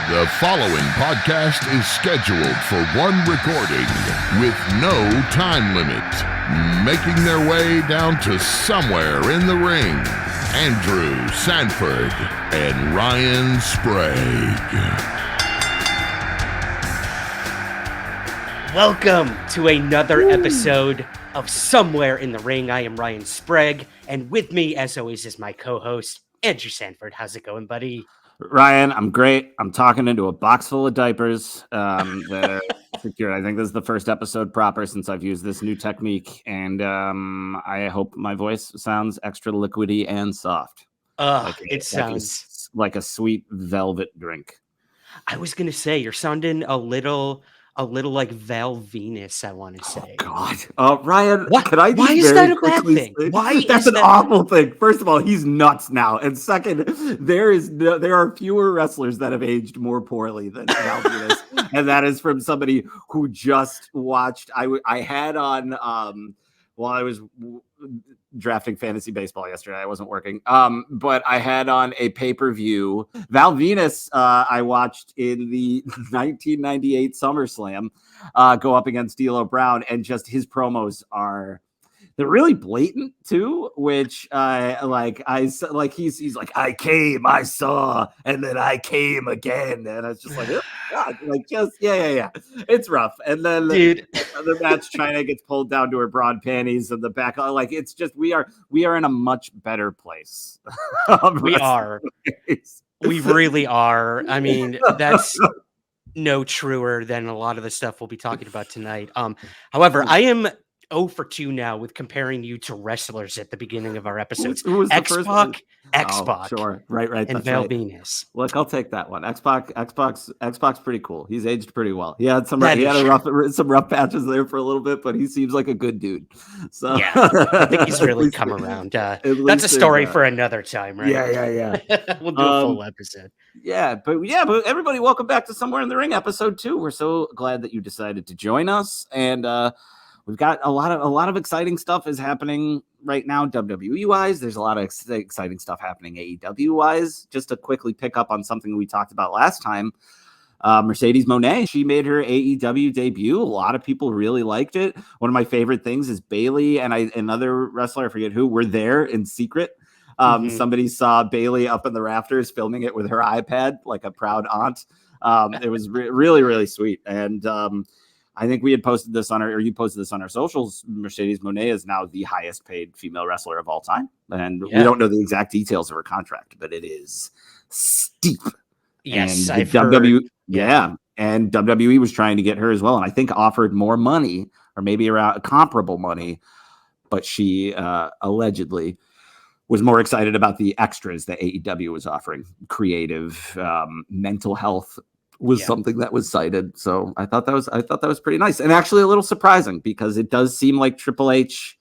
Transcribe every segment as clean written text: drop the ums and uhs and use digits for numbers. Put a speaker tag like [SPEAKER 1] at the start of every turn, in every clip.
[SPEAKER 1] The following podcast is scheduled for one recording with no time limit. Making their way down to somewhere in the ring, Andrew Sanford and Ryan Sprague.
[SPEAKER 2] Welcome to another episode of Somewhere in the Ring. I am Ryan Sprague, and with me, as always, is my co-host, Andrew Sanford. How's it going, buddy?
[SPEAKER 3] Ryan, I'm great. I'm talking into a box full of diapers that are secured. I think this is the first episode proper since I've used this new technique, and I hope my voice sounds extra liquidy and soft.
[SPEAKER 2] It sounds
[SPEAKER 3] like a sweet velvet drink.
[SPEAKER 2] I was gonna say you're sounding a little like Val Venus. I want to say.
[SPEAKER 3] Oh God, Ryan,
[SPEAKER 2] what?
[SPEAKER 3] Can I?
[SPEAKER 2] Why is that a bad thing?
[SPEAKER 3] That's an awful thing. First of all, he's nuts now, and second, there are fewer wrestlers that have aged more poorly than Val Venus, and that is from somebody who just watched. I had on while I was drafting fantasy baseball yesterday. I wasn't working. But I had on a pay-per-view. Val Venus, I watched in the 1998 SummerSlam go up against D'Lo Brown, and just his promos they're really blatant too, which he's like, I came, I saw, and then I came again. And it's just like, oh, God, yeah. It's rough. And then
[SPEAKER 2] dude,
[SPEAKER 3] the match, China gets pulled down to her broad panties in the back. Like, it's just, we are in a much better place.
[SPEAKER 2] We are. We really are. I mean, that's no truer than a lot of the stuff we'll be talking about tonight. However, I am 0 for 2 now with comparing you to wrestlers at the beginning of our episodes.
[SPEAKER 3] Who was the first one?
[SPEAKER 2] X-Pac.
[SPEAKER 3] Oh, sure. Right.
[SPEAKER 2] And Val Venus.
[SPEAKER 3] Look, I'll take that one. X-Pac's pretty cool. He's aged pretty well. He had some rough patches there for a little bit, but he seems like a good dude. So
[SPEAKER 2] yeah, I think he's really come around. That's a story for another time, right?
[SPEAKER 3] Yeah.
[SPEAKER 2] We'll do a full episode.
[SPEAKER 3] But everybody, welcome back to Somewhere in the Ring, episode 2. We're so glad that you decided to join us, and we've got a lot of exciting stuff is happening right now, WWE wise. There's a lot of exciting stuff happening AEW wise. Just to quickly pick up on something we talked about last time, Mercedes Moné, she made her AEW debut. A lot of people really liked it. One of my favorite things is Bayley and another wrestler, I forget who, were there in secret. Somebody saw Bayley up in the rafters filming it with her iPad, like a proud aunt. It was really, really sweet. And I think we had posted this you posted this on our socials. Mercedes Moné is now the highest paid female wrestler of all time. And we don't know the exact details of her contract, but it is steep.
[SPEAKER 2] Yes,
[SPEAKER 3] and and WWE was trying to get her as well. And I think offered more money, or maybe around comparable money, but she allegedly was more excited about the extras that AEW was offering. Creative, mental health was something that was cited. So I thought that was pretty nice, and actually a little surprising, because it does seem like Triple H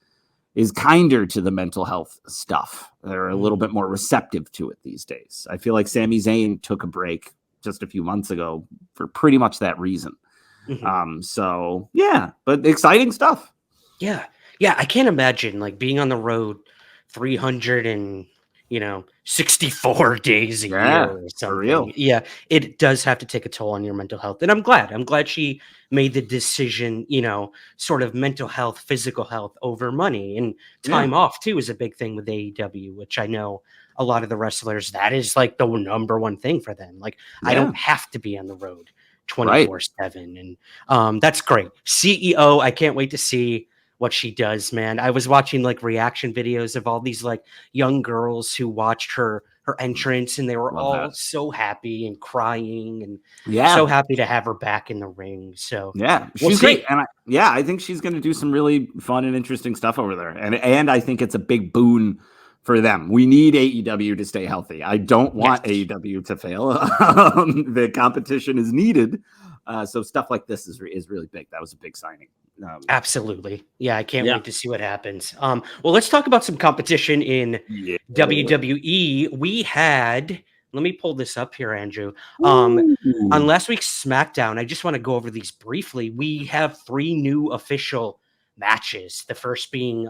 [SPEAKER 3] is kinder to the mental health stuff. They're a little bit more receptive to it these days. I feel like Sami Zayn took a break just a few months ago for pretty much that reason. So yeah, but exciting stuff.
[SPEAKER 2] Yeah. I can't imagine like being on the road 364 days a year or something.
[SPEAKER 3] For real.
[SPEAKER 2] Yeah, it does have to take a toll on your mental health. And I'm glad she made the decision, sort of mental health, physical health over money. And time off too is a big thing with AEW, which I know a lot of the wrestlers, that is like the number one thing for them. Like, I don't have to be on the road 24/7. And that's great. CEO, I can't wait to see what she does, man. I was watching like reaction videos of all these like young girls who watched her entrance, and they were all so happy and crying and so happy to have her back in the ring. So
[SPEAKER 3] she's great. And I think she's going to do some really fun and interesting stuff over there. And I think it's a big boon for them. We need AEW to stay healthy. I don't want AEW to fail. The competition is needed. So stuff like this is really big. That was a big signing.
[SPEAKER 2] Absolutely. Yeah, I can't wait to see what happens. Well, let's talk about some competition in WWE. We had, let me pull this up here, Andrew. On last week's SmackDown, I just want to go over these briefly. We have 3 new official matches. The first being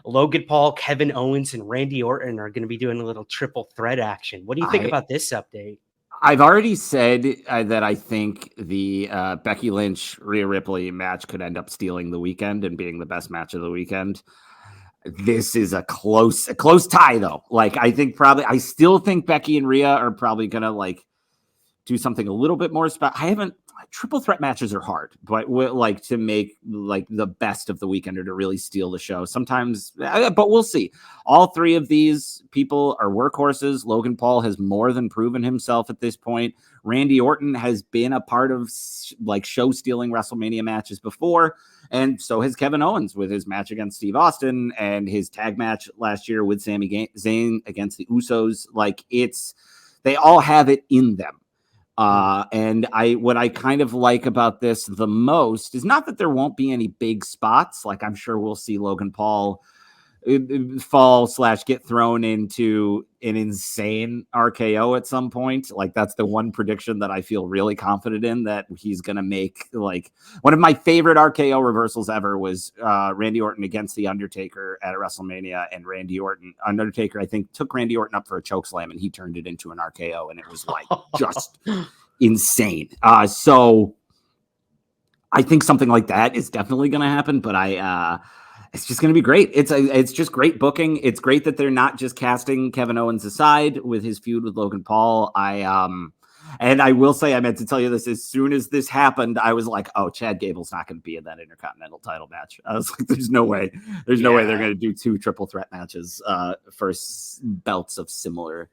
[SPEAKER 2] Logan Paul, Kevin Owens, and Randy Orton are going to be doing a little triple threat action. What do you think about this update?
[SPEAKER 3] I've already said that I think the Becky Lynch Rhea Ripley match could end up stealing the weekend and being the best match of the weekend. This is a close tie though. Like I still think Becky and Rhea are probably gonna like do something a little bit more special. Triple threat matches are hard, but like to make like the best of the weekend or to really steal the show sometimes, but we'll see. All three of these people are workhorses. Logan Paul has more than proven himself at this point. Randy Orton has been a part of like show stealing WrestleMania matches before. And so has Kevin Owens with his match against Steve Austin and his tag match last year with Sami Zayn against the Usos. Like they all have it in them. And what I kind of like about this the most is not that there won't be any big spots. Like I'm sure we'll see Logan Paul fall / get thrown into an insane RKO at some point. Like that's the one prediction that I feel really confident in, that he's going to make. Like one of my favorite RKO reversals ever was Randy Orton against The Undertaker at WrestleMania, and Undertaker, I think, took Randy Orton up for a chokeslam and he turned it into an RKO, and it was like just insane. So I think something like that is definitely going to happen, but it's just going to be great. It's just great booking. It's great that they're not just casting Kevin Owens aside with his feud with Logan Paul. And I will say, I meant to tell you this, as soon as this happened, I was like, oh, Chad Gable's not going to be in that Intercontinental title match. I was like, there's no way. There's no way they're going to do 2 triple threat matches for belts of similar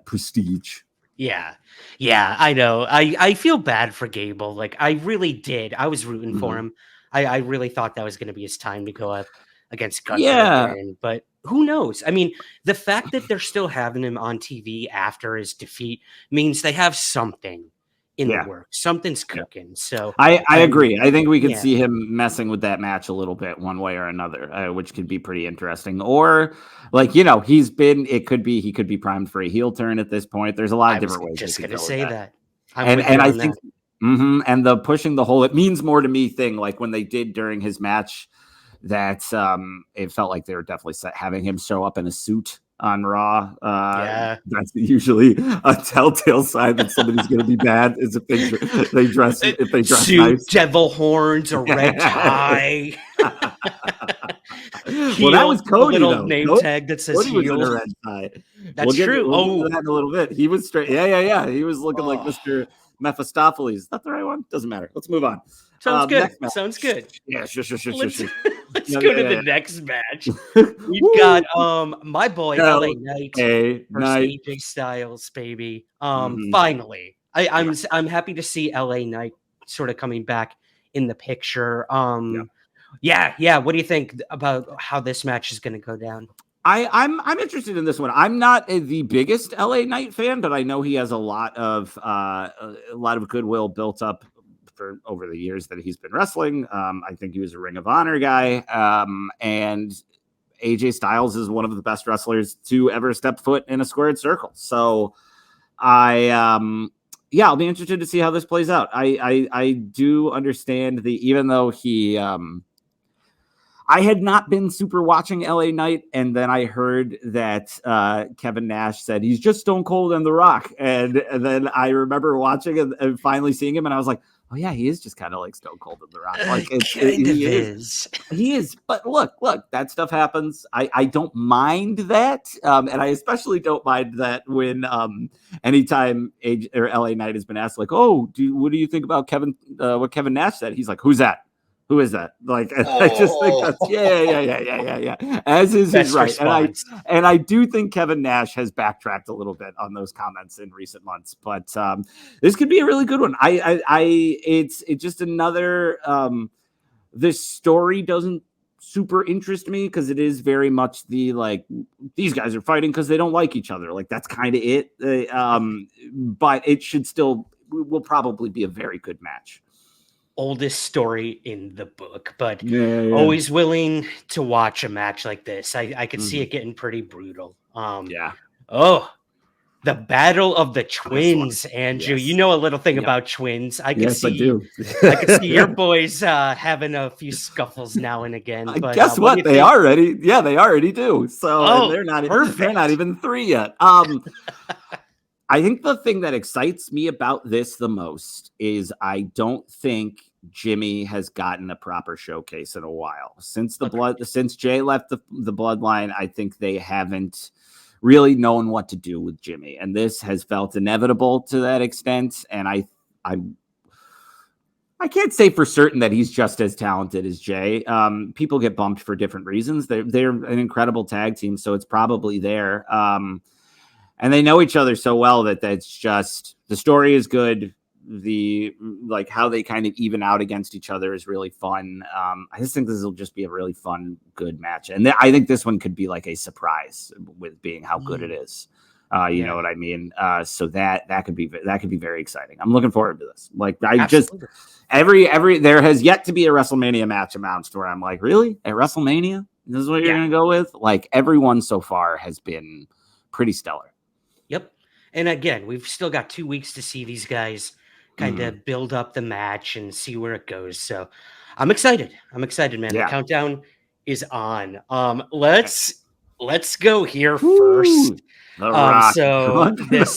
[SPEAKER 3] prestige.
[SPEAKER 2] Yeah, I know. I feel bad for Gable. Like I really did. I was rooting for him. I really thought that was going to be his time to go up against Gunther again, but who knows? I mean, the fact that they're still having him on TV after his defeat means they have something in the works. Something's cooking. So
[SPEAKER 3] I agree. I think we could see him messing with that match a little bit one way or another, which could be pretty interesting. Or like, he could be primed for a heel turn at this point. There's a lot of different ways.
[SPEAKER 2] Just going to say that.
[SPEAKER 3] And I think and the pushing the whole, it means more to me thing, like when they did during his match, that it felt like they were definitely having him show up in a suit on Raw. That's usually a telltale sign that somebody's going to be bad, is if they dress
[SPEAKER 2] suit, nice. Devil horns, a red tie.
[SPEAKER 3] Well, that was Cody.
[SPEAKER 2] Little name tag that says
[SPEAKER 3] Cody was in a red tie.
[SPEAKER 2] That's true.
[SPEAKER 3] We'll get that in a little bit. He was straight. Yeah. He was looking like Mr. Mephistopheles. Is that the right one? Doesn't matter. Let's move on.
[SPEAKER 2] Sounds good.
[SPEAKER 3] Yeah, sure.
[SPEAKER 2] Let's go to the next match. We've got my boy LA Knight versus AJ Styles, baby. Finally, I'm happy to see LA Knight sort of coming back in the picture. Yeah. What do you think about how this match is going to go down?
[SPEAKER 3] I'm interested in this one. I'm not the biggest LA Knight fan, but I know he has a lot of goodwill built up for over the years that he's been wrestling. I think he was a Ring of Honor guy, and AJ Styles is one of the best wrestlers to ever step foot in a squared circle. So I'll be interested to see how this plays out. I do understand even though he. I had not been super watching LA Knight, and then I heard that Kevin Nash said he's just Stone Cold and The Rock, and then I remember watching and finally seeing him, and I was like, oh yeah, he is just kind of like Stone Cold and The Rock. Like he is. But look, that stuff happens. I don't mind that, and I especially don't mind that when anytime LA Knight has been asked like, oh, what do you think about what Kevin Nash said? He's like, who's that? Who is that? Like, I just think that's yeah. As is his right, and I do think Kevin Nash has backtracked a little bit on those comments in recent months. But this could be a really good one. It's just another. This story doesn't super interest me because it is very much the like these guys are fighting because they don't like each other. Like that's kind of it. But it will probably be a very good match.
[SPEAKER 2] Oldest story in the book, but always willing to watch a match like this. I could see it getting pretty brutal. Oh, the Battle of the Twins, Andrew. Yes. You know a little thing about twins. I could see your boys having a few scuffles now and again. But
[SPEAKER 3] guess what? They already do. So they're not even 3 yet. I think the thing that excites me about this the most is I don't think Jimmy has gotten a proper showcase in a while. Since since Jay left the bloodline, I think they haven't really known what to do with Jimmy. And this has felt inevitable to that extent. And I can't say for certain that he's just as talented as Jay. People get bumped for different reasons. They're an incredible tag team, so it's probably there. And they know each other so well that's just the story is good. Like how they kind of even out against each other is really fun. I just think this will just be a really fun, good match. And I think this one could be like a surprise with being how good it is. You know what I mean? So that could be very exciting. I'm looking forward to this. Like Absolutely. Every there has yet to be a WrestleMania match announced where I'm like, really? At WrestleMania? This is what you're going to go with? Like everyone so far has been pretty stellar.
[SPEAKER 2] Yep. And again, we've still got 2 weeks to see these guys kind of build up the match and see where it goes. So I'm excited, man. Yeah. The countdown is on. Let's go here first. So this this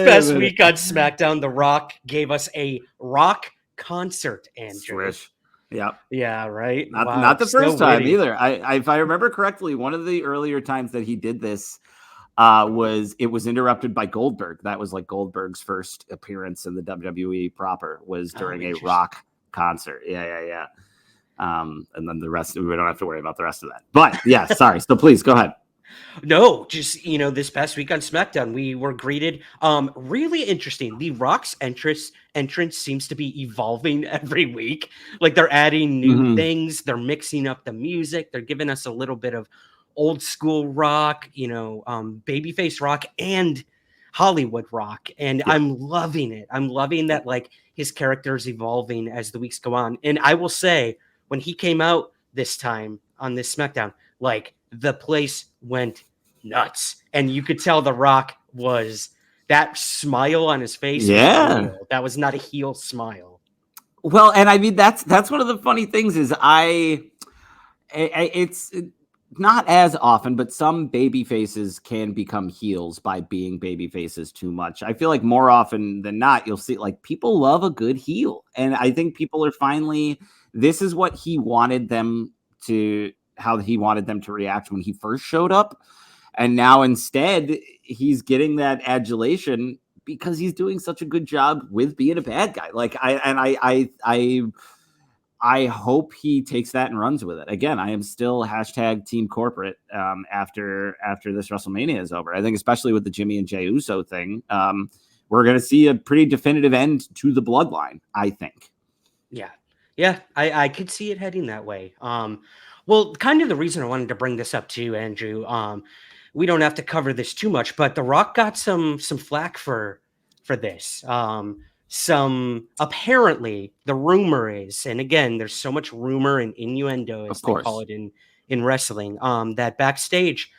[SPEAKER 2] past week on SmackDown, The Rock gave us a rock concert, Andrew.
[SPEAKER 3] Swish. Yeah.
[SPEAKER 2] Yeah, right.
[SPEAKER 3] Not the first time either. If I remember correctly, one of the earlier times that he did this was interrupted by Goldberg. That was like Goldberg's first appearance in the WWE proper was during a rock concert. Yeah. And then the rest, we don't have to worry about the rest of that. But yeah, sorry. So please go ahead.
[SPEAKER 2] No, just, this past week on SmackDown, we were greeted. Really interesting. The Rock's entrance seems to be evolving every week. Like they're adding new things. They're mixing up the music. They're giving us a little bit of old school rock, babyface rock and Hollywood rock. And I'm loving it. I'm loving that like his character is evolving as the weeks go on. And I will say, when he came out this time on this SmackDown, like the place went nuts. And you could tell The Rock was that smile on his face.
[SPEAKER 3] Yeah.
[SPEAKER 2] That was not a heel smile.
[SPEAKER 3] Well, and I mean, that's one of the funny things is it's not as often, but some baby faces can become heels by being baby faces too much. I feel like more often than not, you'll see like people love a good heel. And I think people are finally, this is what he wanted them to, how he wanted them to react when he first showed up. And now instead he's getting that adulation because he's doing such a good job with being a bad guy. Like I hope he takes that and runs with it. Again, I am still # team corporate after this WrestleMania is over. I think especially with the Jimmy and Jey Uso thing, we're going to see a pretty definitive end to the bloodline, I think.
[SPEAKER 2] Yeah, I could see it heading that way. Well, kind of the reason I wanted to bring this up too, Andrew, we don't have to cover this too much, but The Rock got some flack for this. Apparently the rumor is, and again, there's so much rumor and innuendo as they call it in wrestling, that backstage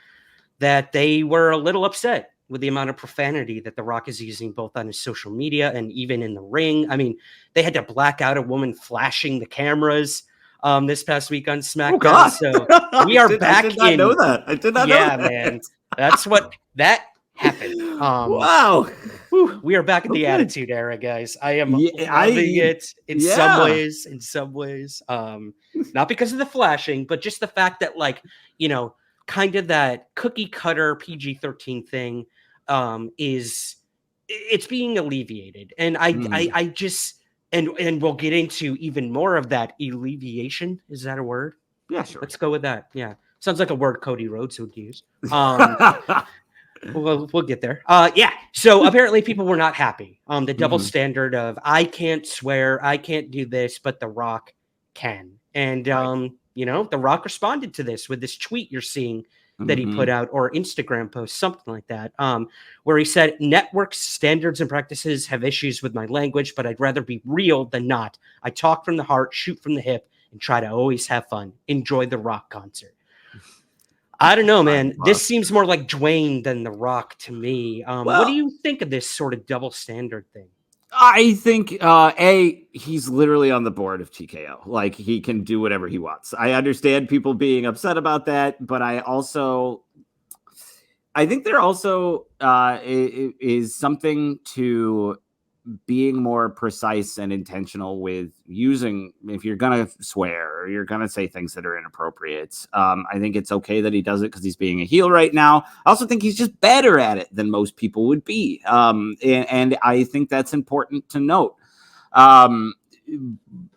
[SPEAKER 2] that they were a little upset with the amount of profanity that The Rock is using both on his social media and even in the ring. I mean, they had to black out a woman flashing the cameras this past week on SmackDown.
[SPEAKER 3] Oh, God.
[SPEAKER 2] So we are back in.
[SPEAKER 3] I did not know that. I did not know that.
[SPEAKER 2] Yeah, man. That's what that happened.
[SPEAKER 3] Wow.
[SPEAKER 2] We are back in the Attitude Era, guys. I am loving it in some ways. Not because of the flashing, but just the fact that, like, kind of that cookie cutter PG-13 thing it's being alleviated. And I just, and we'll get into even more of that alleviation. Is that a word?
[SPEAKER 3] Yeah, sure.
[SPEAKER 2] Let's go with that. Yeah. Sounds like a word Cody Rhodes would use. We'll get there. Yeah. So apparently people were not happy. The double standard of I can't swear, I can't do this, but The Rock can. And The Rock responded to this with this tweet you're seeing that he put out, or Instagram post, something like that, where he said, "Network standards and practices have issues with my language, but I'd rather be real than not. I talk from the heart, shoot from the hip, and try to always have fun. Enjoy the Rock concert." I don't know, man. This seems more like Dwayne than The Rock to me. What do you think of this sort of double standard thing?
[SPEAKER 3] I think, he's literally on the board of TKO. Like, he can do whatever he wants. I understand people being upset about that, but I I think there also is something to being more precise and intentional with using, if you're going to swear or you're going to say things that are inappropriate. I think it's okay that he does it because he's being a heel right now. I also think he's just better at it than most people would be. And I think that's important to note.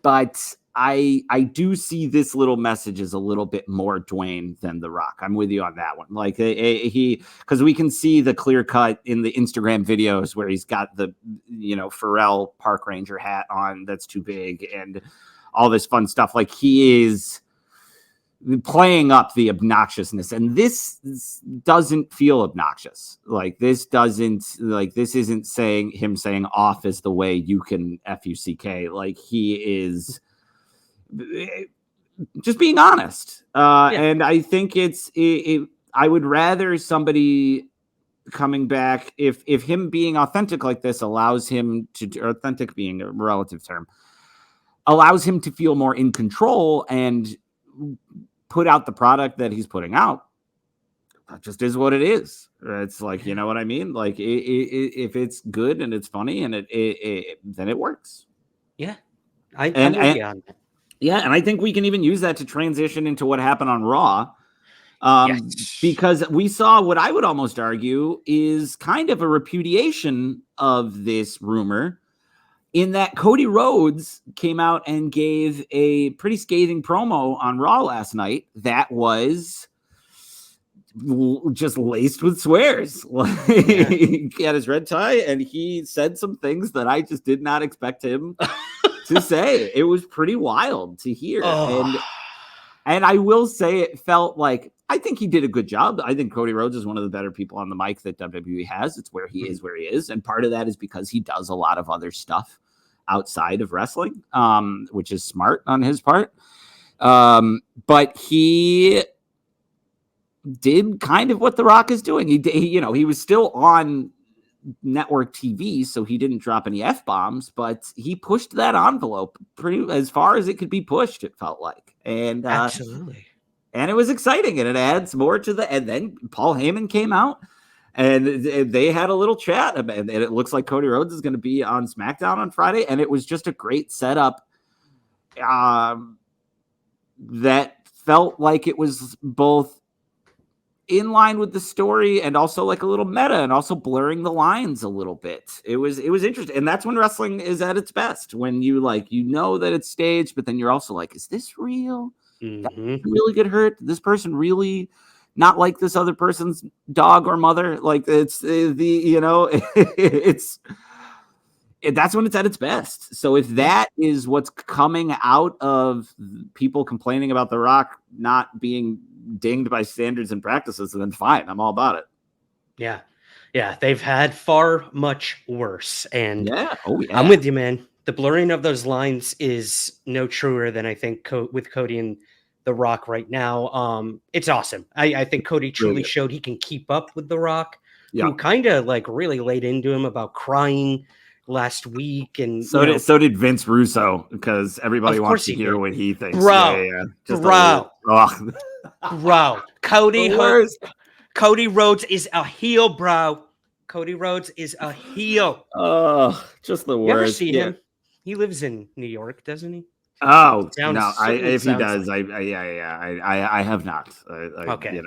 [SPEAKER 3] But I do see this little message as a little bit more Dwayne than The Rock. I'm with you on that one. Like because we can see the clear cut in the Instagram videos where he's got the, Pharrell Park Ranger hat on that's too big and all this fun stuff. Like he is playing up the obnoxiousness, and this doesn't feel obnoxious. This isn't saying off is the way you can FUCK. Like he is just being honest. And I think I would rather somebody coming back, if him being authentic like this allows him to, authentic being a relative term, allows him to feel more in control and put out the product that he's putting out. That just is what it is. It's like, you know what I mean? Like if it's good and it's funny and then it works.
[SPEAKER 2] Yeah. I'm with you on that.
[SPEAKER 3] Yeah, and I think we can even use that to transition into what happened on Raw. Because we saw what I would almost argue is kind of a repudiation of this rumor, in that Cody Rhodes came out and gave a pretty scathing promo on Raw last night that was just laced with swears. He had his red tie and he said some things that I just did not expect him to say. It was pretty wild to hear. And I will say it felt like, I think he did a good job. I think Cody Rhodes is one of the better people on the mic that WWE has. It's where he is. And part of that is because he does a lot of other stuff outside of wrestling, which is smart on his part. But he did kind of what The Rock is doing. He was still on network TV, so he didn't drop any F-bombs, but he pushed that envelope pretty as far as it could be pushed, it felt like. And
[SPEAKER 2] absolutely.
[SPEAKER 3] And it was exciting, and it adds more to the. And then Paul Heyman came out, and they had a little chat, and it looks like Cody Rhodes is going to be on SmackDown on Friday, and it was just a great setup. That felt like it was both in line with the story and also like a little meta, and also blurring the lines a little bit. It was interesting, and that's when wrestling is at its best. When you that it's staged, but then you're also like, is this real? That really get hurt? Did this person really not like this other person's dog or mother? Like it's that's when it's at its best. So if that is what's coming out of people complaining about The Rock not being dinged by standards and practices, then fine, I'm all about it.
[SPEAKER 2] Yeah, they've had far much worse, and
[SPEAKER 3] I'm
[SPEAKER 2] with you, man. The blurring of those lines is no truer than I think with Cody and The Rock right now. It's awesome. I think Cody truly showed he can keep up with The Rock, who kind of really laid into him about crying last week. And
[SPEAKER 3] so did Vince Russo, because everybody wants to hear what he thinks.
[SPEAKER 2] Bro. Cody Rhodes is a heel, bro. Cody Rhodes is a heel.
[SPEAKER 3] Oh, just the worst.
[SPEAKER 2] You ever see him? He lives in New York, doesn't he?
[SPEAKER 3] Oh, no. If he does, I have not.
[SPEAKER 2] Okay.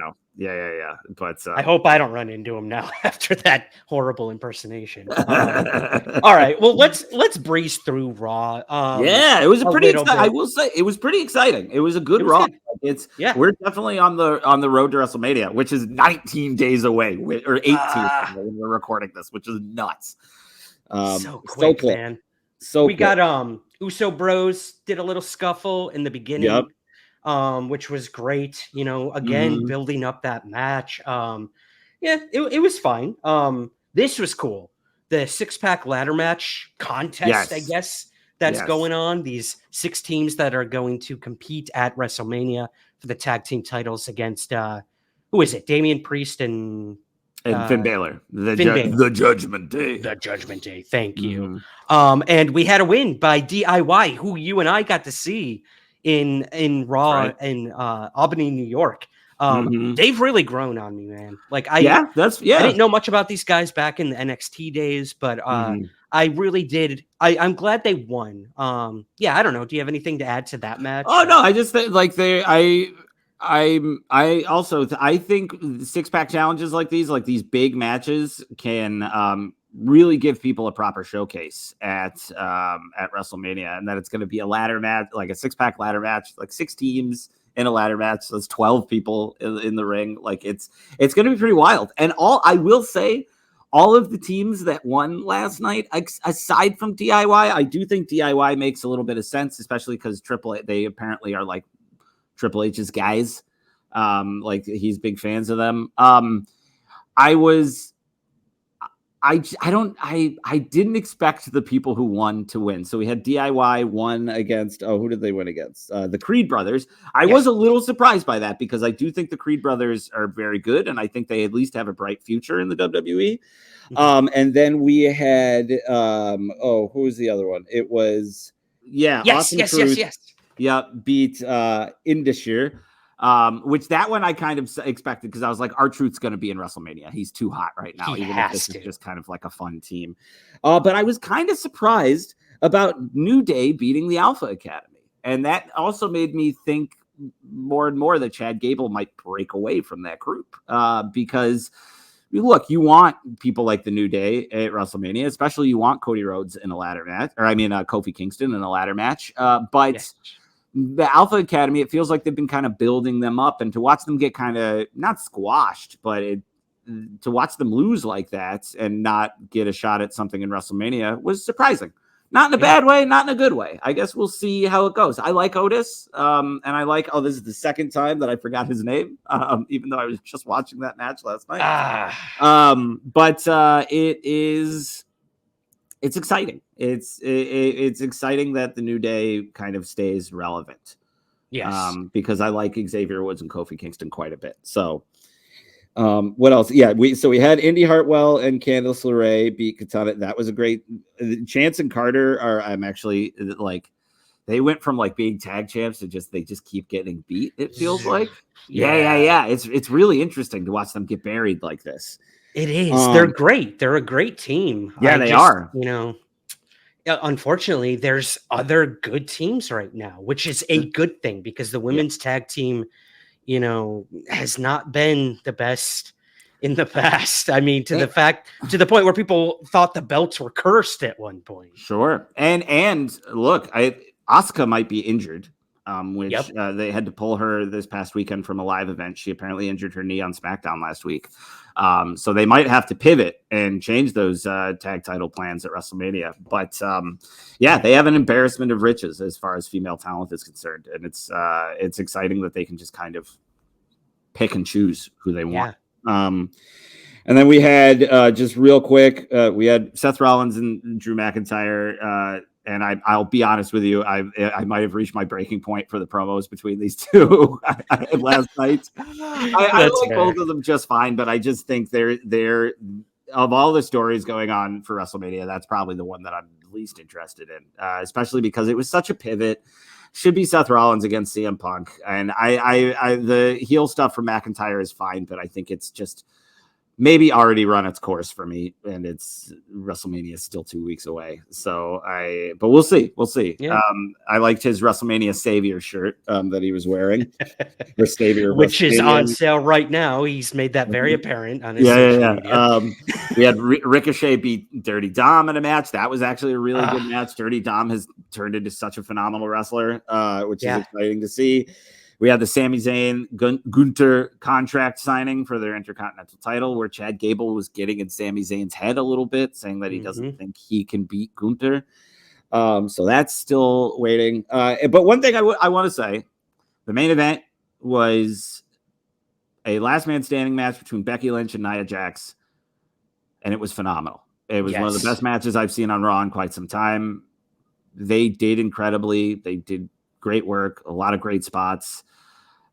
[SPEAKER 3] But
[SPEAKER 2] I hope I don't run into him now after that horrible impersonation. All right. Well, let's breeze through Raw.
[SPEAKER 3] It was I will say it was pretty exciting. It was a good Raw. Good. We're definitely on the road to WrestleMania, which is 19 days away, or 18 when we're recording this, which is nuts.
[SPEAKER 2] So quick, man. So we got Uso Bros did a little scuffle in the beginning, which was great. Again, building up that match. It was fine. This was cool. The 6-pack ladder match contest, I guess, that's going on. These 6 teams that are going to compete at WrestleMania for the tag team titles against who is it? Damian Priest and
[SPEAKER 3] Finn Balor, the Judgment Day.
[SPEAKER 2] The Judgment Day. Thank you. And we had a win by DIY, who you and I got to see in Raw in Albany, New York. They've really grown on me, man. Like I didn't know much about these guys back in the NXT days, but I really did. I'm glad they won. Yeah, I don't know. Do you have anything to add to that match?
[SPEAKER 3] Oh no, I just think like I think 6-pack challenges like these big matches can really give people a proper showcase at WrestleMania, and that it's going to be a ladder match, like a 6-pack ladder match, like 6 teams in a ladder match. So it's 12 people in the ring. Like it's going to be pretty wild. And I will say, all of the teams that won last night, aside from DIY, I do think DIY makes a little bit of sense, especially because they apparently are like Triple H's guys. Like he's big fans of them. I didn't expect the people who won to win. So we had DIY won against, who did they win against? The Creed brothers. I was a little surprised by that because I do think the Creed brothers are very good. And I think they at least have a bright future in the WWE. And then we had, who was the other one? It was,
[SPEAKER 2] Yes.
[SPEAKER 3] Yeah, beat Indishir. Which that one I kind of expected because I was like, R-Truth's going to be in WrestleMania. He's too hot right now. Even if this is just kind of like a fun team. But I was kind of surprised about New Day beating the Alpha Academy. And that also made me think more and more that Chad Gable might break away from that group. Because, look, you want people like the New Day at WrestleMania, especially you want Cody Rhodes in a ladder match. Kofi Kingston in a ladder match. The Alpha Academy, it feels like they've been kind of building them up, and to watch them get kind of not squashed, but to watch them lose like that and not get a shot at something in WrestleMania was surprising. Not in a bad way, not in a good way. I guess we'll see how it goes. I like Otis, and I like, this is the second time that I forgot his name, even though I was just watching that match last night. It's exciting. It's exciting that the New Day kind of stays relevant.
[SPEAKER 2] Yes.
[SPEAKER 3] Because I like Xavier Woods and Kofi Kingston quite a bit. So, what else? Yeah, we had Indy Hartwell and Candice LeRae beat Katana. That was a great. Chance and Carter I'm actually like, they went from like being tag champs to they just keep getting beat. It feels like. Yeah. It's really interesting to watch them get buried like this.
[SPEAKER 2] It is. They're great. They're a great team.
[SPEAKER 3] Yeah, they are.
[SPEAKER 2] Unfortunately, there's other good teams right now, which is a good thing because the women's tag team, has not been the best in the past. I mean, to the point where people thought the belts were cursed at one point.
[SPEAKER 3] Sure. And look, Asuka might be injured. Which they had to pull her this past weekend from a live event. She apparently injured her knee on SmackDown last week. So they might have to pivot and change those tag title plans at WrestleMania. But they have an embarrassment of riches as far as female talent is concerned. And it's exciting that they can just kind of pick and choose who they want. And then we had just real quick, we had Seth Rollins and Drew McIntyre. And I'll be honest with you, I might have reached my breaking point for the promos between these two last night. I like both of them just fine, but I just think they're of all the stories going on for WrestleMania, that's probably the one that I'm least interested in, especially because it was such a pivot. Should be Seth Rollins against CM Punk, and I the heel stuff for McIntyre is fine, but I think it's just maybe already run its course for me, and it's WrestleMania is still 2 weeks away. But we'll see. Yeah. I liked his WrestleMania Savior shirt that he was wearing, or Savior,
[SPEAKER 2] which is on sale right now. He's made that very apparent on his social media.
[SPEAKER 3] We had Ricochet beat Dirty Dom in a match. That was actually a really good match. Dirty Dom has turned into such a phenomenal wrestler, which is exciting to see. We had the Sami Zayn Gunther contract signing for their Intercontinental title, where Chad Gable was getting in Sami Zayn's head a little bit, saying that he doesn't think he can beat Gunther. So that's still waiting. But one thing I want to say, the main event was a last man standing match between Becky Lynch and Nia Jax, and it was phenomenal. It was one of the best matches I've seen on Raw in quite some time. They did incredibly. They did great work, a lot of great spots.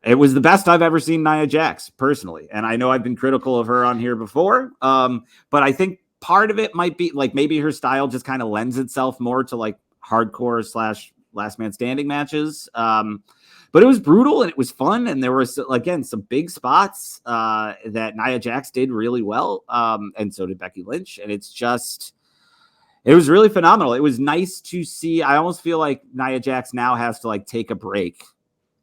[SPEAKER 3] It was the best I've ever seen Nia Jax personally. And I know I've been critical of her on here before. But I think part of it might be like maybe her style just kind of lends itself more to like hardcore / last man standing matches. But it was brutal and it was fun. And there was, again, some big spots that Nia Jax did really well. And so did Becky Lynch. And it was really phenomenal. It was nice to see. I almost feel like Nia Jax now has to like take a break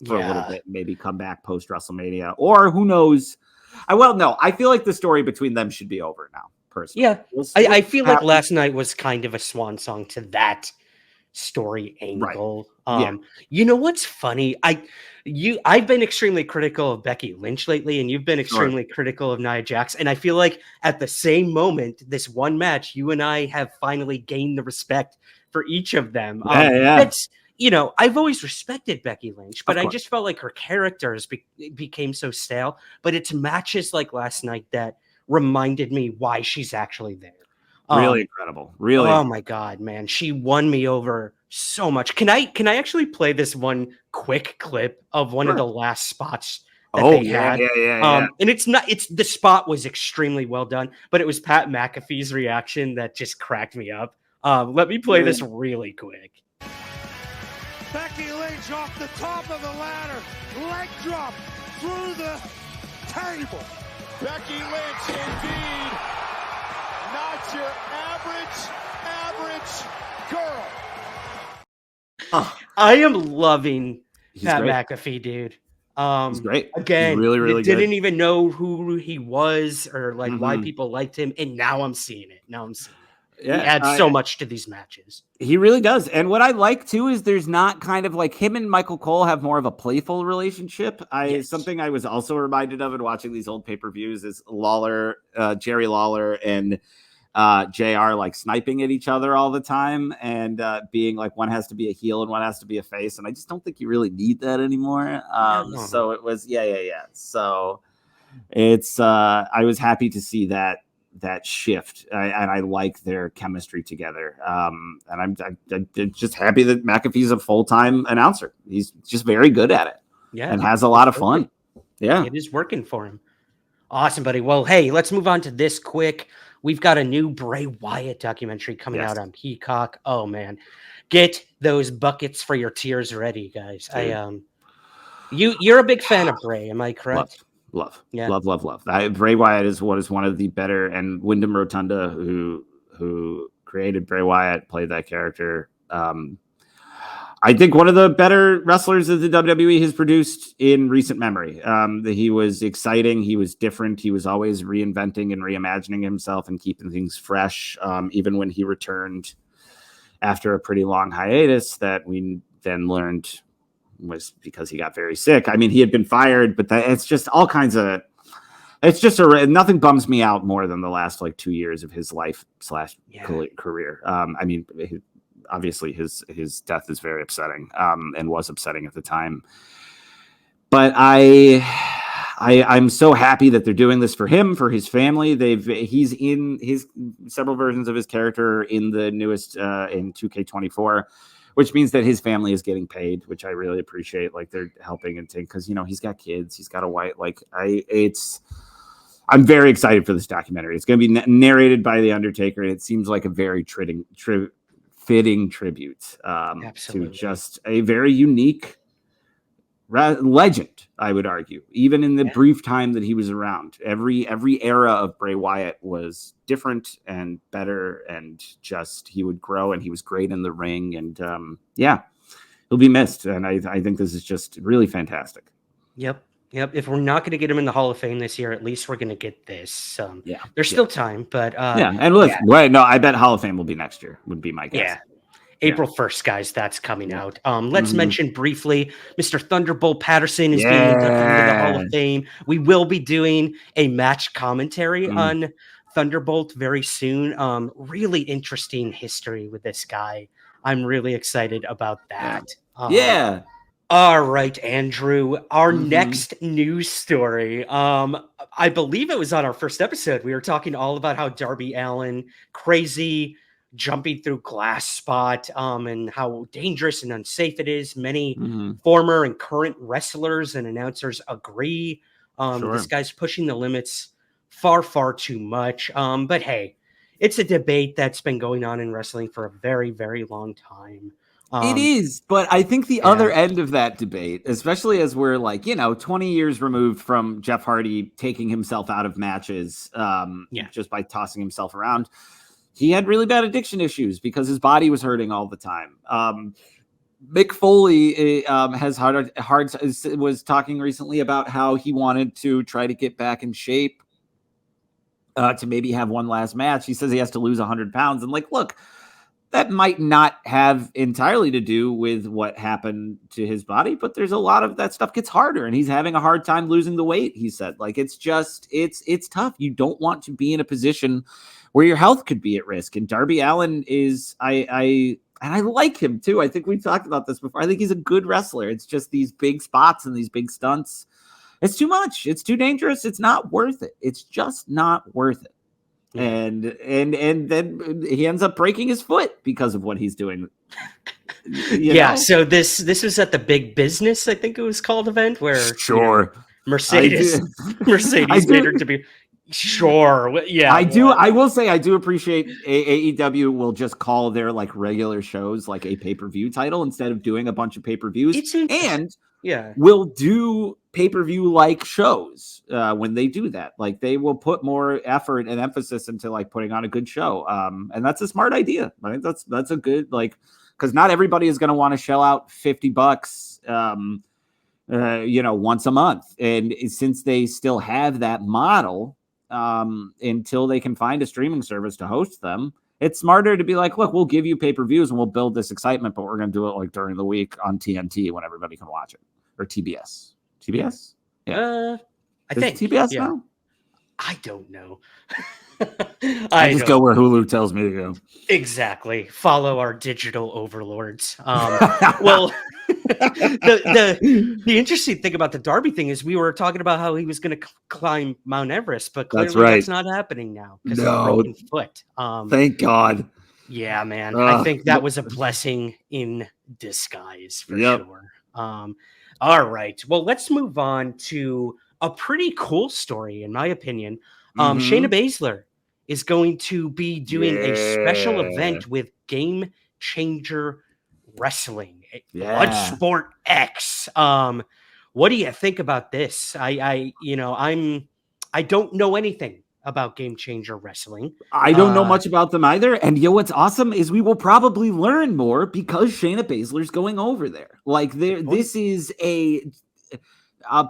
[SPEAKER 3] for a little bit, maybe come back post WrestleMania, or who knows. I feel like the story between them should be over now. Personally,
[SPEAKER 2] yeah, I feel like last night was kind of a swan song to that story angle.
[SPEAKER 3] Right.
[SPEAKER 2] You know what's funny? I've been extremely critical of Becky Lynch lately, and you've been extremely critical of Nia Jax. And I feel like at the same moment, this one match, you and I have finally gained the respect for each of them. That's, I've always respected Becky Lynch, but I just felt like her characters became so stale. But it's matches like last night that reminded me why she's actually there.
[SPEAKER 3] Really incredible. Really.
[SPEAKER 2] Oh my God, man. She won me over so much. Can I actually play this one quick clip of one of the last spots that they had? And the spot was extremely well done, but it was Pat McAfee's reaction that just cracked me up. Let me play this really quick.
[SPEAKER 4] Becky Lynch off the top of the ladder, leg drop through the table.
[SPEAKER 5] Becky Lynch, indeed, not your average girl.
[SPEAKER 2] I am loving Pat McAfee, dude.
[SPEAKER 3] He's great.
[SPEAKER 2] Again,
[SPEAKER 3] he's really, really
[SPEAKER 2] didn't
[SPEAKER 3] good.
[SPEAKER 2] even know who he was or like why people liked him, and now I'm seeing it. He adds so much to these matches.
[SPEAKER 3] He really does. And what I like too is there's not kind of like him and Michael Cole have more of a playful relationship. Something I was also reminded of in watching these old pay-per-views is Jerry Lawler and JR like sniping at each other all the time and being like one has to be a heel and one has to be a face. And I just don't think you really need that anymore. So it was, So it's, I was happy to see that shift, and I like their chemistry together. And I'm just happy that McAfee's a full-time announcer. He's just very good at it, and has a lot of fun. Yeah,
[SPEAKER 2] it is working for him. Awesome, buddy. Well, hey, let's move on to this quick. We've got a new Bray Wyatt documentary coming out on Peacock. Oh man, get those buckets for your tears ready, guys. Dude. You're a big fan of Bray, am I correct?
[SPEAKER 3] Love. Bray Wyatt is one of the better, and Wyndham Rotunda, who created Bray Wyatt, played that character. I think one of the better wrestlers that the WWE has produced in recent memory. He was exciting. He was different. He was always reinventing and reimagining himself and keeping things fresh. Even when he returned after a pretty long hiatus that we then learned was because he got very sick. I mean, he had been fired, but it's just all kinds of, nothing bums me out more than the last like 2 years of his life / career. I mean, obviously his death is very upsetting, and was upsetting at the time, but I'm so happy that they're doing this for him, for his family. He's in his several versions of his character in the newest, in 2K24, which means that his family is getting paid, which I really appreciate. Like they're helping and because he's got kids, he's got a wife. I'm very excited for this documentary. It's going to be narrated by The Undertaker, and it seems like a very fitting tribute to just a very unique legend, I would argue. Even in the brief time that he was around, every era of Bray Wyatt was different and better, and just he would grow, and he was great in the ring, and he'll be missed. And I think this is just really fantastic.
[SPEAKER 2] Yep. If we're not going to get him in the Hall of Fame this year, at least we're going to get this. There's still time, but
[SPEAKER 3] and listen, no, I bet Hall of Fame will be next year. Would be my guess.
[SPEAKER 2] Yeah. April 1st, guys, that's coming out. Let's mention briefly, Mr. Thunderbolt Patterson is being inducted into the Hall of Fame. We will be doing a match commentary on Thunderbolt very soon. Really interesting history with this guy. I'm really excited about that. All right, Andrew, our next news story. I believe it was on our first episode. We were talking all about how Darby Allin, crazy, jumping through glass spot, and how dangerous and unsafe it is. Many former and current wrestlers and announcers agree. This guy's pushing the limits far, far too much. But hey, it's a debate that's been going on in wrestling for a very, very long time.
[SPEAKER 3] It is, but I think the other end of that debate, especially as we're 20 years removed from Jeff Hardy taking himself out of matches just by tossing himself around, he had really bad addiction issues because his body was hurting all the time. Mick Foley was talking recently about how he wanted to try to get back in shape to maybe have one last match. He says he has to lose 100 pounds. And look, that might not have entirely to do with what happened to his body, but there's a lot of that stuff gets harder, and he's having a hard time losing the weight. He said, it's tough. You don't want to be in a position where your health could be at risk. And Darby Allin is, I like him too. I think we talked about this before. I think he's a good wrestler. It's just these big spots and these big stunts. It's too much. It's too dangerous. It's not worth it. It's just not worth it. And then he ends up breaking his foot because of what he's doing. You know?
[SPEAKER 2] So this was at the Big Business, I think it was called, event where Mercedes made her to be I
[SPEAKER 3] will say I do appreciate AEW will just call their regular shows a pay-per-view title instead of doing a bunch of pay-per-views, and will do pay-per-view like shows when they do that. They will put more effort and emphasis into putting on a good show, and that's a smart idea. I think that's a good because not everybody is going to want to shell out $50 once a month, and since they still have that model until they can find a streaming service to host them, it's smarter to be look, we'll give you pay-per-views and we'll build this excitement, but we're going to do it during the week on TNT when everybody can watch it, or TBS. TBS? Yeah.
[SPEAKER 2] I think
[SPEAKER 3] TBS now?
[SPEAKER 2] I don't know.
[SPEAKER 3] I just go where Hulu tells me to go.
[SPEAKER 2] Exactly. Follow our digital overlords. Well, the interesting thing about the Darby thing is we were talking about how he was going to climb Mount Everest, but clearly that's not happening now because of a broken foot.
[SPEAKER 3] Thank God.
[SPEAKER 2] Yeah, man. I think that was a blessing in disguise for sure. All right. Well, let's move on to a pretty cool story, in my opinion. Shayna Baszler is going to be doing a special event with Game Changer Wrestling, Bloodsport X. What do you think about this? I don't know anything about Game Changer Wrestling.
[SPEAKER 3] I don't know much about them either. And what's awesome is we will probably learn more because Shayna Baszler's going over there. This is a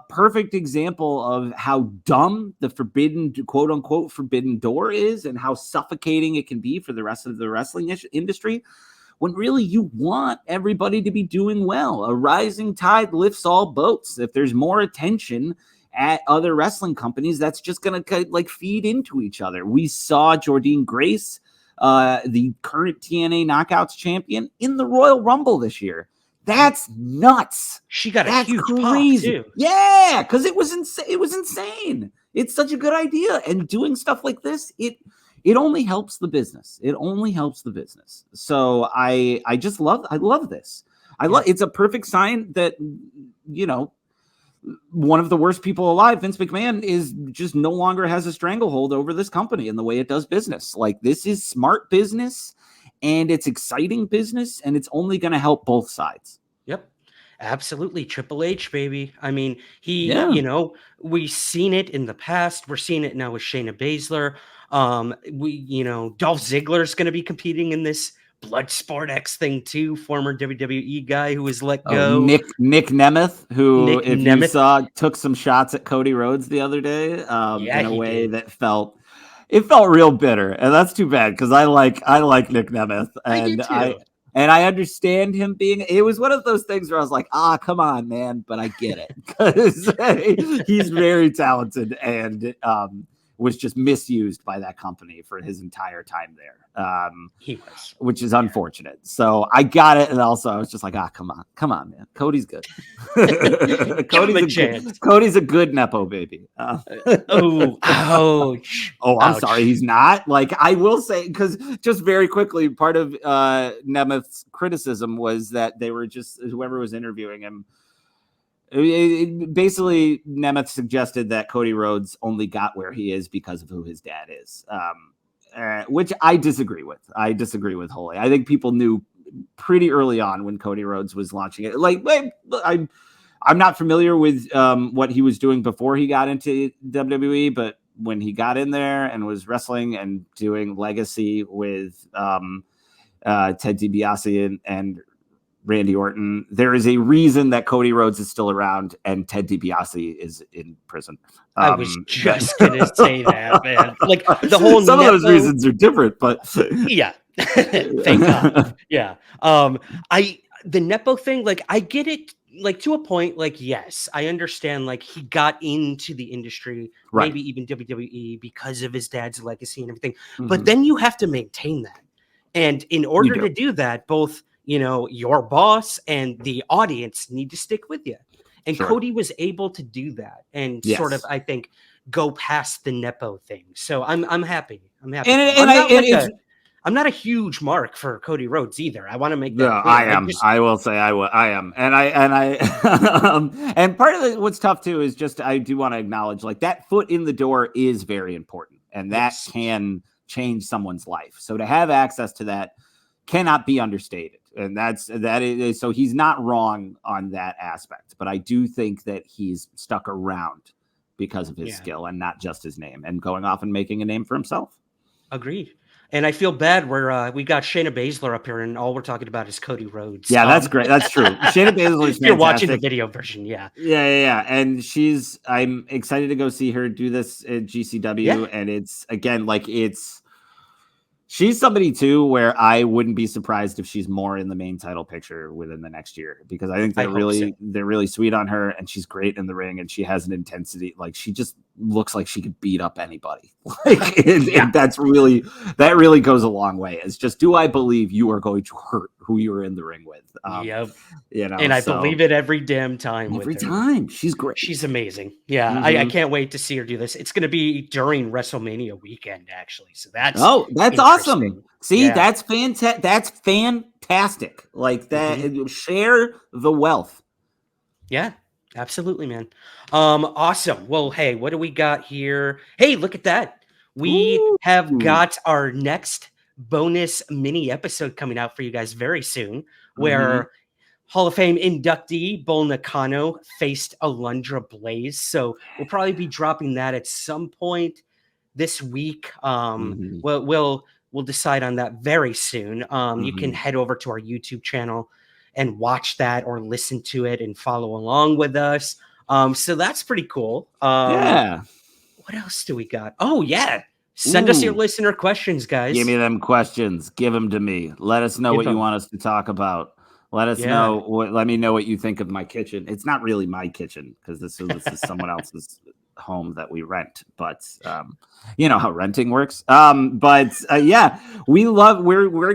[SPEAKER 3] perfect example of how dumb the forbidden, quote unquote, forbidden door is, and how suffocating it can be for the rest of the wrestling industry, when really you want everybody to be doing well. A rising tide lifts all boats. If there's more attention at other wrestling companies, that's just going to feed into each other. We saw Jordynne Grace, the current TNA Knockouts champion, in the Royal Rumble this year. That's nuts.
[SPEAKER 2] She got a huge
[SPEAKER 3] crazy
[SPEAKER 2] pop too.
[SPEAKER 3] Yeah, because it was insane. It's such a good idea, and doing stuff like this, it only helps the business. It only helps the business. So I love this. It's a perfect sign that one of the worst people alive, Vince McMahon, is just no longer has a stranglehold over this company and the way it does business. This is smart business. And it's exciting business, and it's only going to help both sides.
[SPEAKER 2] Yep, absolutely. Triple H, baby. I mean, we've seen it in the past. We're seeing it now with Shayna Baszler. Dolph Ziggler's going to be competing in this Bloodsport X thing too. Former WWE guy who was let go.
[SPEAKER 3] Nick Nemeth, who, you saw, took some shots at Cody Rhodes the other day in a way that felt real bitter, and that's too bad because I like Nick Nemeth, and I understand him being. It was one of those things where I was like, come on, man, but I get it because he's very talented and was just misused by that company for his entire time there.
[SPEAKER 2] He was,
[SPEAKER 3] which is unfortunate. So I got it, and also I was just like, come on, man, Cody's good. Cody's a good nepo baby.
[SPEAKER 2] Oh, ouch!
[SPEAKER 3] I'm sorry, he's not. I will say, because just very quickly, part of Nemeth's criticism was that they were just, whoever was interviewing him. Basically, Nemeth suggested that Cody Rhodes only got where he is because of who his dad is, which I disagree with. I disagree with wholly. I think people knew pretty early on when Cody Rhodes was launching it. Like I'm not familiar with what he was doing before he got into WWE, but when he got in there and was wrestling and doing Legacy with Ted DiBiase and Randy Orton, there is a reason that Cody Rhodes is still around and Ted DiBiase is in prison.
[SPEAKER 2] I was just gonna say that, man. Like the whole
[SPEAKER 3] some of those reasons are different, but
[SPEAKER 2] yeah, thank God. Yeah, the Nepo thing, like I get it, like to a point. Like yes, I understand. Like he got into the industry,
[SPEAKER 3] right.
[SPEAKER 2] maybe even WWE because of his dad's legacy and everything. But then you have to maintain that, and in order to do that, both your boss and the audience need to stick with you. And Cody was able to do that and sort of, I think, go past the Nepo thing. So I'm happy. I'm happy. I'm not a huge mark for Cody Rhodes either. I want to make that clear.
[SPEAKER 3] I am. I will say I am. And and part of what's tough too is just I do want to acknowledge like that foot in the door is very important, and that can change someone's life. So to have access to that cannot be understated. And that is so he's not wrong on that aspect, but I do think that he's stuck around because of his skill and not just his name and going off and making a name for himself.
[SPEAKER 2] Agreed. And I feel bad where we got Shayna Baszler up here and all we're talking about is Cody Rhodes.
[SPEAKER 3] Yeah, that's great. That's true. Shayna Baszler is
[SPEAKER 2] you're watching the video version. Yeah.
[SPEAKER 3] And I'm excited to go see her do this at GCW. Yeah. And it's again, like she's somebody too where I wouldn't be surprised if she's more in the main title picture within the next year, because I think they're really sweet on her, and she's great in the ring, and she has an intensity. Like she just looks like she could beat up anybody. Like and that really goes a long way. It's just, do I believe you are going to hurt who you are in the ring with? And I
[SPEAKER 2] believe it every damn time.
[SPEAKER 3] Every time. She's great.
[SPEAKER 2] She's amazing. Yeah. I can't wait to see her do this. It's going to be during WrestleMania weekend, actually. So that's
[SPEAKER 3] awesome. See, that's fantastic. That's fantastic. Like that. Share the wealth.
[SPEAKER 2] Yeah, absolutely, man. Awesome. Well, hey, what do we got here? Hey, look at that. We have got our next bonus mini episode coming out for you guys very soon, where Hall of Fame inductee Bull Nakano faced Alundra Blaze. So we'll probably be dropping that at some point this week. We'll decide on that very soon. You can head over to our YouTube channel and watch that or listen to it and follow along with us. So that's pretty cool. What else do we got? Oh yeah. Send us your listener questions, guys.
[SPEAKER 3] Give me them questions. Give them to me. Let us know what you want us to talk about. Let us know. Let me know what you think of my kitchen. It's not really my kitchen because this is someone else's home that we rent. But you know how renting works. We're going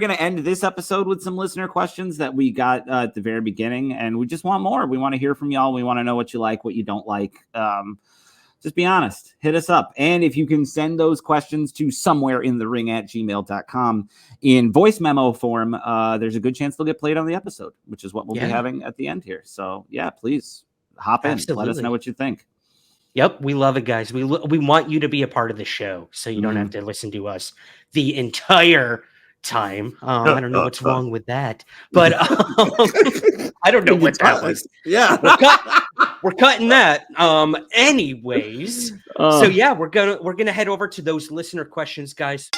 [SPEAKER 3] to end this episode with some listener questions that we got at the very beginning, and we just want more. We want to hear from y'all. We want to know what you like, what you don't like. Just be honest. Hit us up. And if you can send those questions to somewhereinthering@gmail.com in voice memo form, there's a good chance they'll get played on the episode, which is what we'll be having at the end here. So, please hop in.
[SPEAKER 2] Absolutely.
[SPEAKER 3] Let us know what you think.
[SPEAKER 2] Yep. We love it, guys. We want you to be a part of the show so you don't have to listen to us the entire time. I don't know what's wrong with that, but I don't know what that was.
[SPEAKER 3] Yeah.
[SPEAKER 2] We're cutting that. Anyways, we're gonna head over to those listener questions, guys.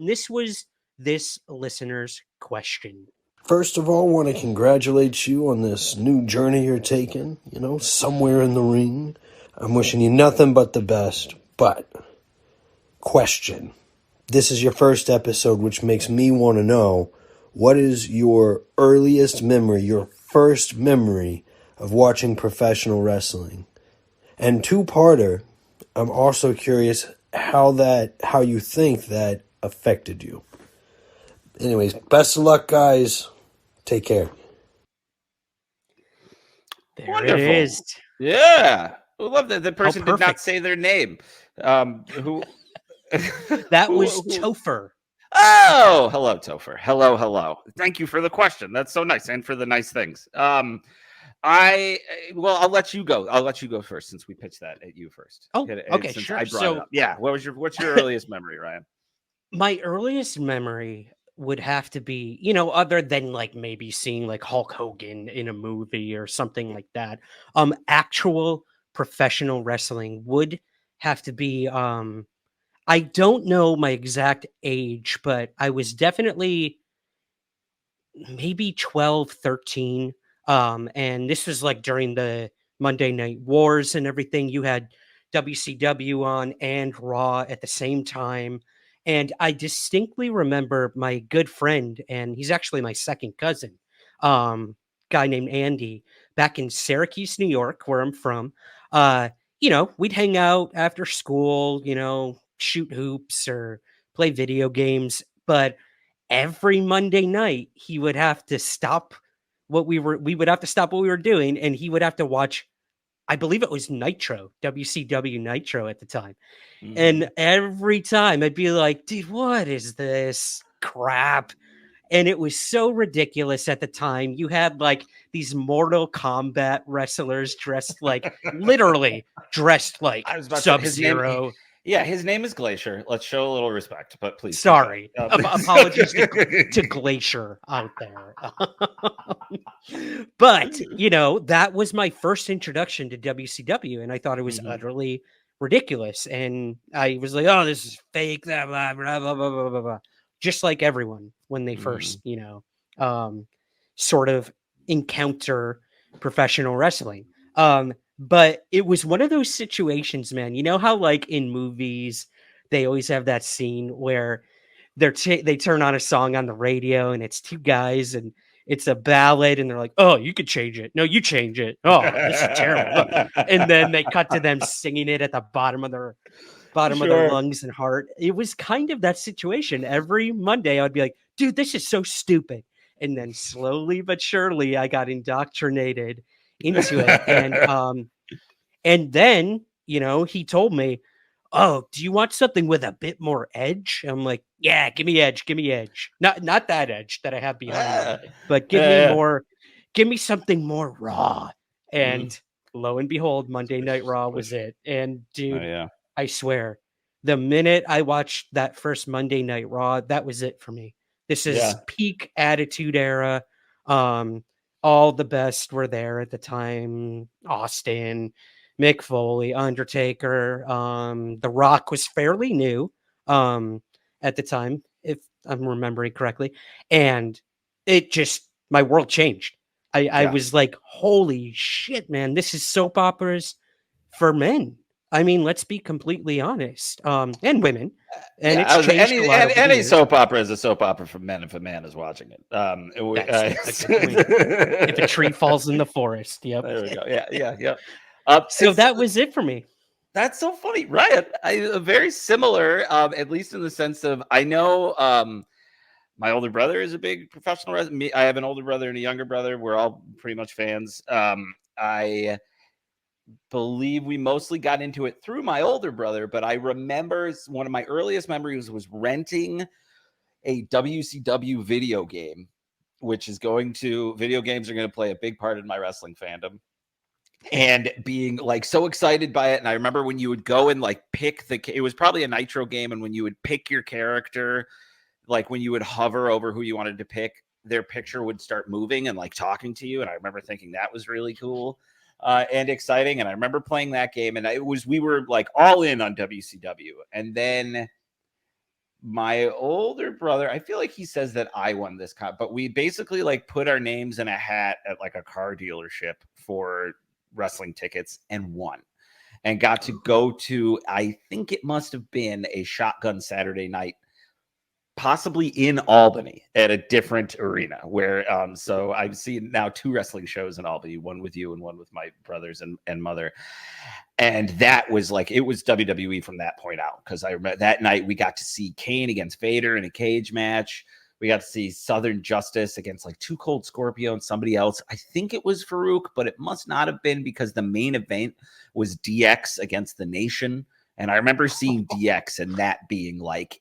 [SPEAKER 2] This was this listener's question.
[SPEAKER 6] First of all, I want to congratulate you on this new journey you're taking, somewhere in the ring. I'm wishing you nothing but the best. But, question. This is your first episode, which makes me want to know, what is your earliest memory, your first memory of watching professional wrestling? And two-parter, I'm also curious how you think that affected you. Anyways, best of luck, guys. Take care.
[SPEAKER 2] Wonderful. It is.
[SPEAKER 3] Yeah. I love that the person did not say their name. Who?
[SPEAKER 2] That was Topher.
[SPEAKER 3] Oh, hello, Topher. Hello. Thank you for the question. That's so nice, and for the nice things. I'll let you go. I'll let you go first since we pitched that at you first.
[SPEAKER 2] Oh, okay, sure.
[SPEAKER 3] I brought it up. Yeah. What's your earliest memory, Ryan?
[SPEAKER 2] My earliest memory would have to be, you know, other than like maybe seeing like Hulk Hogan in a movie or something like that. Actual professional wrestling would have to be I don't know my exact age, but I was definitely maybe 12, 13. And this was like during the Monday Night Wars and everything. You had WCW on and Raw at the same time. And I distinctly remember my good friend, and he's actually my second cousin, guy named Andy, back in Syracuse, New York, where I'm from. You know, we'd hang out after school, you know, shoot hoops or play video games. But every Monday night he would have to stop we would have to stop what we were doing, and he would have to watch, I believe it was Nitro, WCW Nitro at the time. And every time I'd be like, dude, what is this crap? And it was so ridiculous at the time. You had like these Mortal Kombat wrestlers dressed like literally dressed like
[SPEAKER 3] I was about to say, his name-
[SPEAKER 2] Sub-Zero.
[SPEAKER 3] Yeah, his name is Glacier. Let's show a little respect, but please.
[SPEAKER 2] Sorry. Apologies to Glacier out there. But, you know, that was my first introduction to WCW, and I thought it was utterly ridiculous. And I was like, oh, this is fake, blah, blah, blah, blah, blah, blah, blah, blah. Just like everyone when they first, you know, sort of encounter professional wrestling. But it was one of those situations, man. You know how like in movies, they always have that scene where they turn on a song on the radio and it's two guys and it's a ballad and they're like, oh, you could change it. No, you change it. Oh, this is terrible. And then they cut to them singing it at the bottom of their lungs and heart. It was kind of that situation. Every Monday I would be like, dude, this is so stupid. And then slowly but surely I got indoctrinated into it. And then, you know, he told me, oh, do you want something with a bit more edge? I'm like, yeah, give me edge. Not that edge that I have behind me, but give me something more raw. And lo and behold, Monday Night Raw was it. And dude, I swear, the minute I watched that first Monday Night Raw, that was it for me. This is peak Attitude Era. All the best were there at the time. Austin, Mick Foley, Undertaker. The Rock was fairly new at the time, if I'm remembering correctly. And it just, my world changed. I was like, holy shit, man, this is soap operas for men. I mean, let's be completely honest, and women. And it's changed a lot.
[SPEAKER 3] Any soap opera is a soap opera for men if a man is watching it.
[SPEAKER 2] If a tree falls in the forest, yep.
[SPEAKER 3] There we go. Yeah.
[SPEAKER 2] So that was it for me.
[SPEAKER 3] That's so funny, Ryan. Very similar, at least in the sense of I know my older brother is a big professional wrestler. I have an older brother and a younger brother. We're all pretty much fans. I believe we mostly got into it through my older brother, but I remember one of my earliest memories was renting a WCW video game, which is video games are going to play a big part in my wrestling fandom, and being like so excited by it. And I remember when you would go and like pick it was probably a Nitro game, and when you would pick your character, like when you would hover over who you wanted to pick, their picture would start moving and like talking to you. And I remember thinking that was really cool. And exciting. And I remember playing that game, and we were like all in on WCW. And then my older brother, I feel like he says that I won this but we basically like put our names in a hat at like a car dealership for wrestling tickets and won, and got to go to, I think it must have been a Shotgun Saturday Night, possibly in Albany at a different arena where so I've seen now 2 wrestling shows in Albany, one with you and one with my brothers and mother. And that was like, it was WWE from that point out, because I remember that night we got to see Kane against Vader in a cage match. We got to see Southern Justice against like Too Cold Scorpio and somebody else. I think it was Farouk, but it must not have been, because the main event was DX against the Nation. And I remember seeing DX and that being like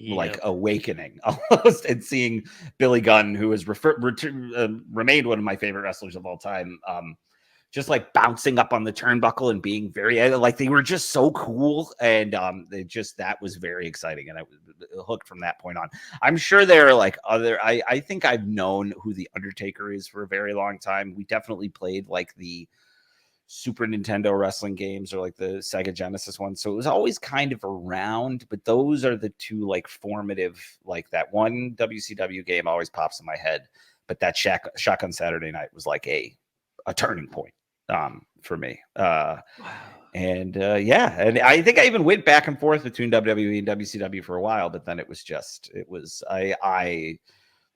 [SPEAKER 3] like awakening almost, and seeing Billy Gunn, who has remained one of my favorite wrestlers of all time, just like bouncing up on the turnbuckle and being very like they were just so cool, and that was very exciting, and I was hooked from that point on. I'm sure there are like other. I think I've known who the Undertaker is for a very long time. We definitely played like the Super Nintendo wrestling games or like the Sega Genesis one, so it was always kind of around. But those are the two like formative, like that one WCW game always pops in my head. But that Shotgun Saturday Night was like a turning point for me. And I think I even went back and forth between WWE and WCW for a while, but then I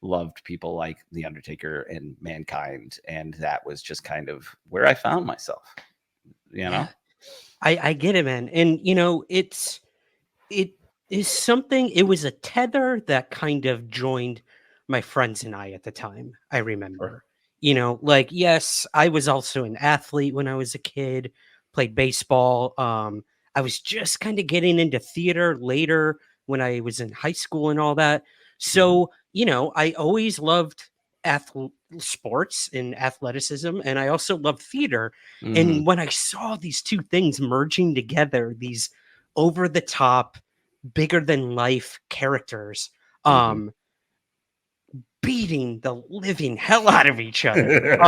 [SPEAKER 3] loved people like The Undertaker and Mankind, and that was just kind of where I found myself, know?
[SPEAKER 2] I get it, man. And it is something, it was a tether that kind of joined my friends and I at the time. I remember. Like, yes, I was also an athlete when I was a kid, played baseball. I was just kind of getting into theater later when I was in high school and all that. So, I always loved sports and athleticism, and I also loved theater. And when I saw these two things merging together, these over the top, bigger than life characters, beating the living hell out of each other.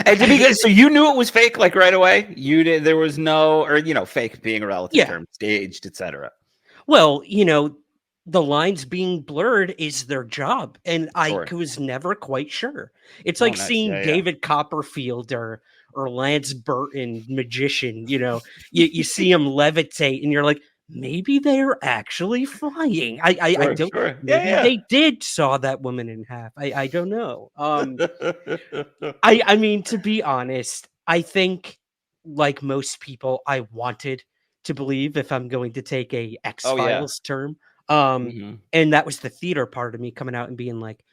[SPEAKER 3] And to be good, so you knew it was fake, like right away. You did. There was no, or fake being a relative term, staged, etc.
[SPEAKER 2] Well, the lines being blurred is their job, and I was never quite sure. It's like seeing David Copperfield or Lance Burton, magician. You see him levitate, and you're like, maybe they're actually flying. I don't.
[SPEAKER 3] Sure.
[SPEAKER 2] Maybe they did saw that woman in half. I don't know. I mean, to be honest, I think like most people, I wanted to believe, if I'm going to take a X-Files term. And that was the theater part of me coming out and being like,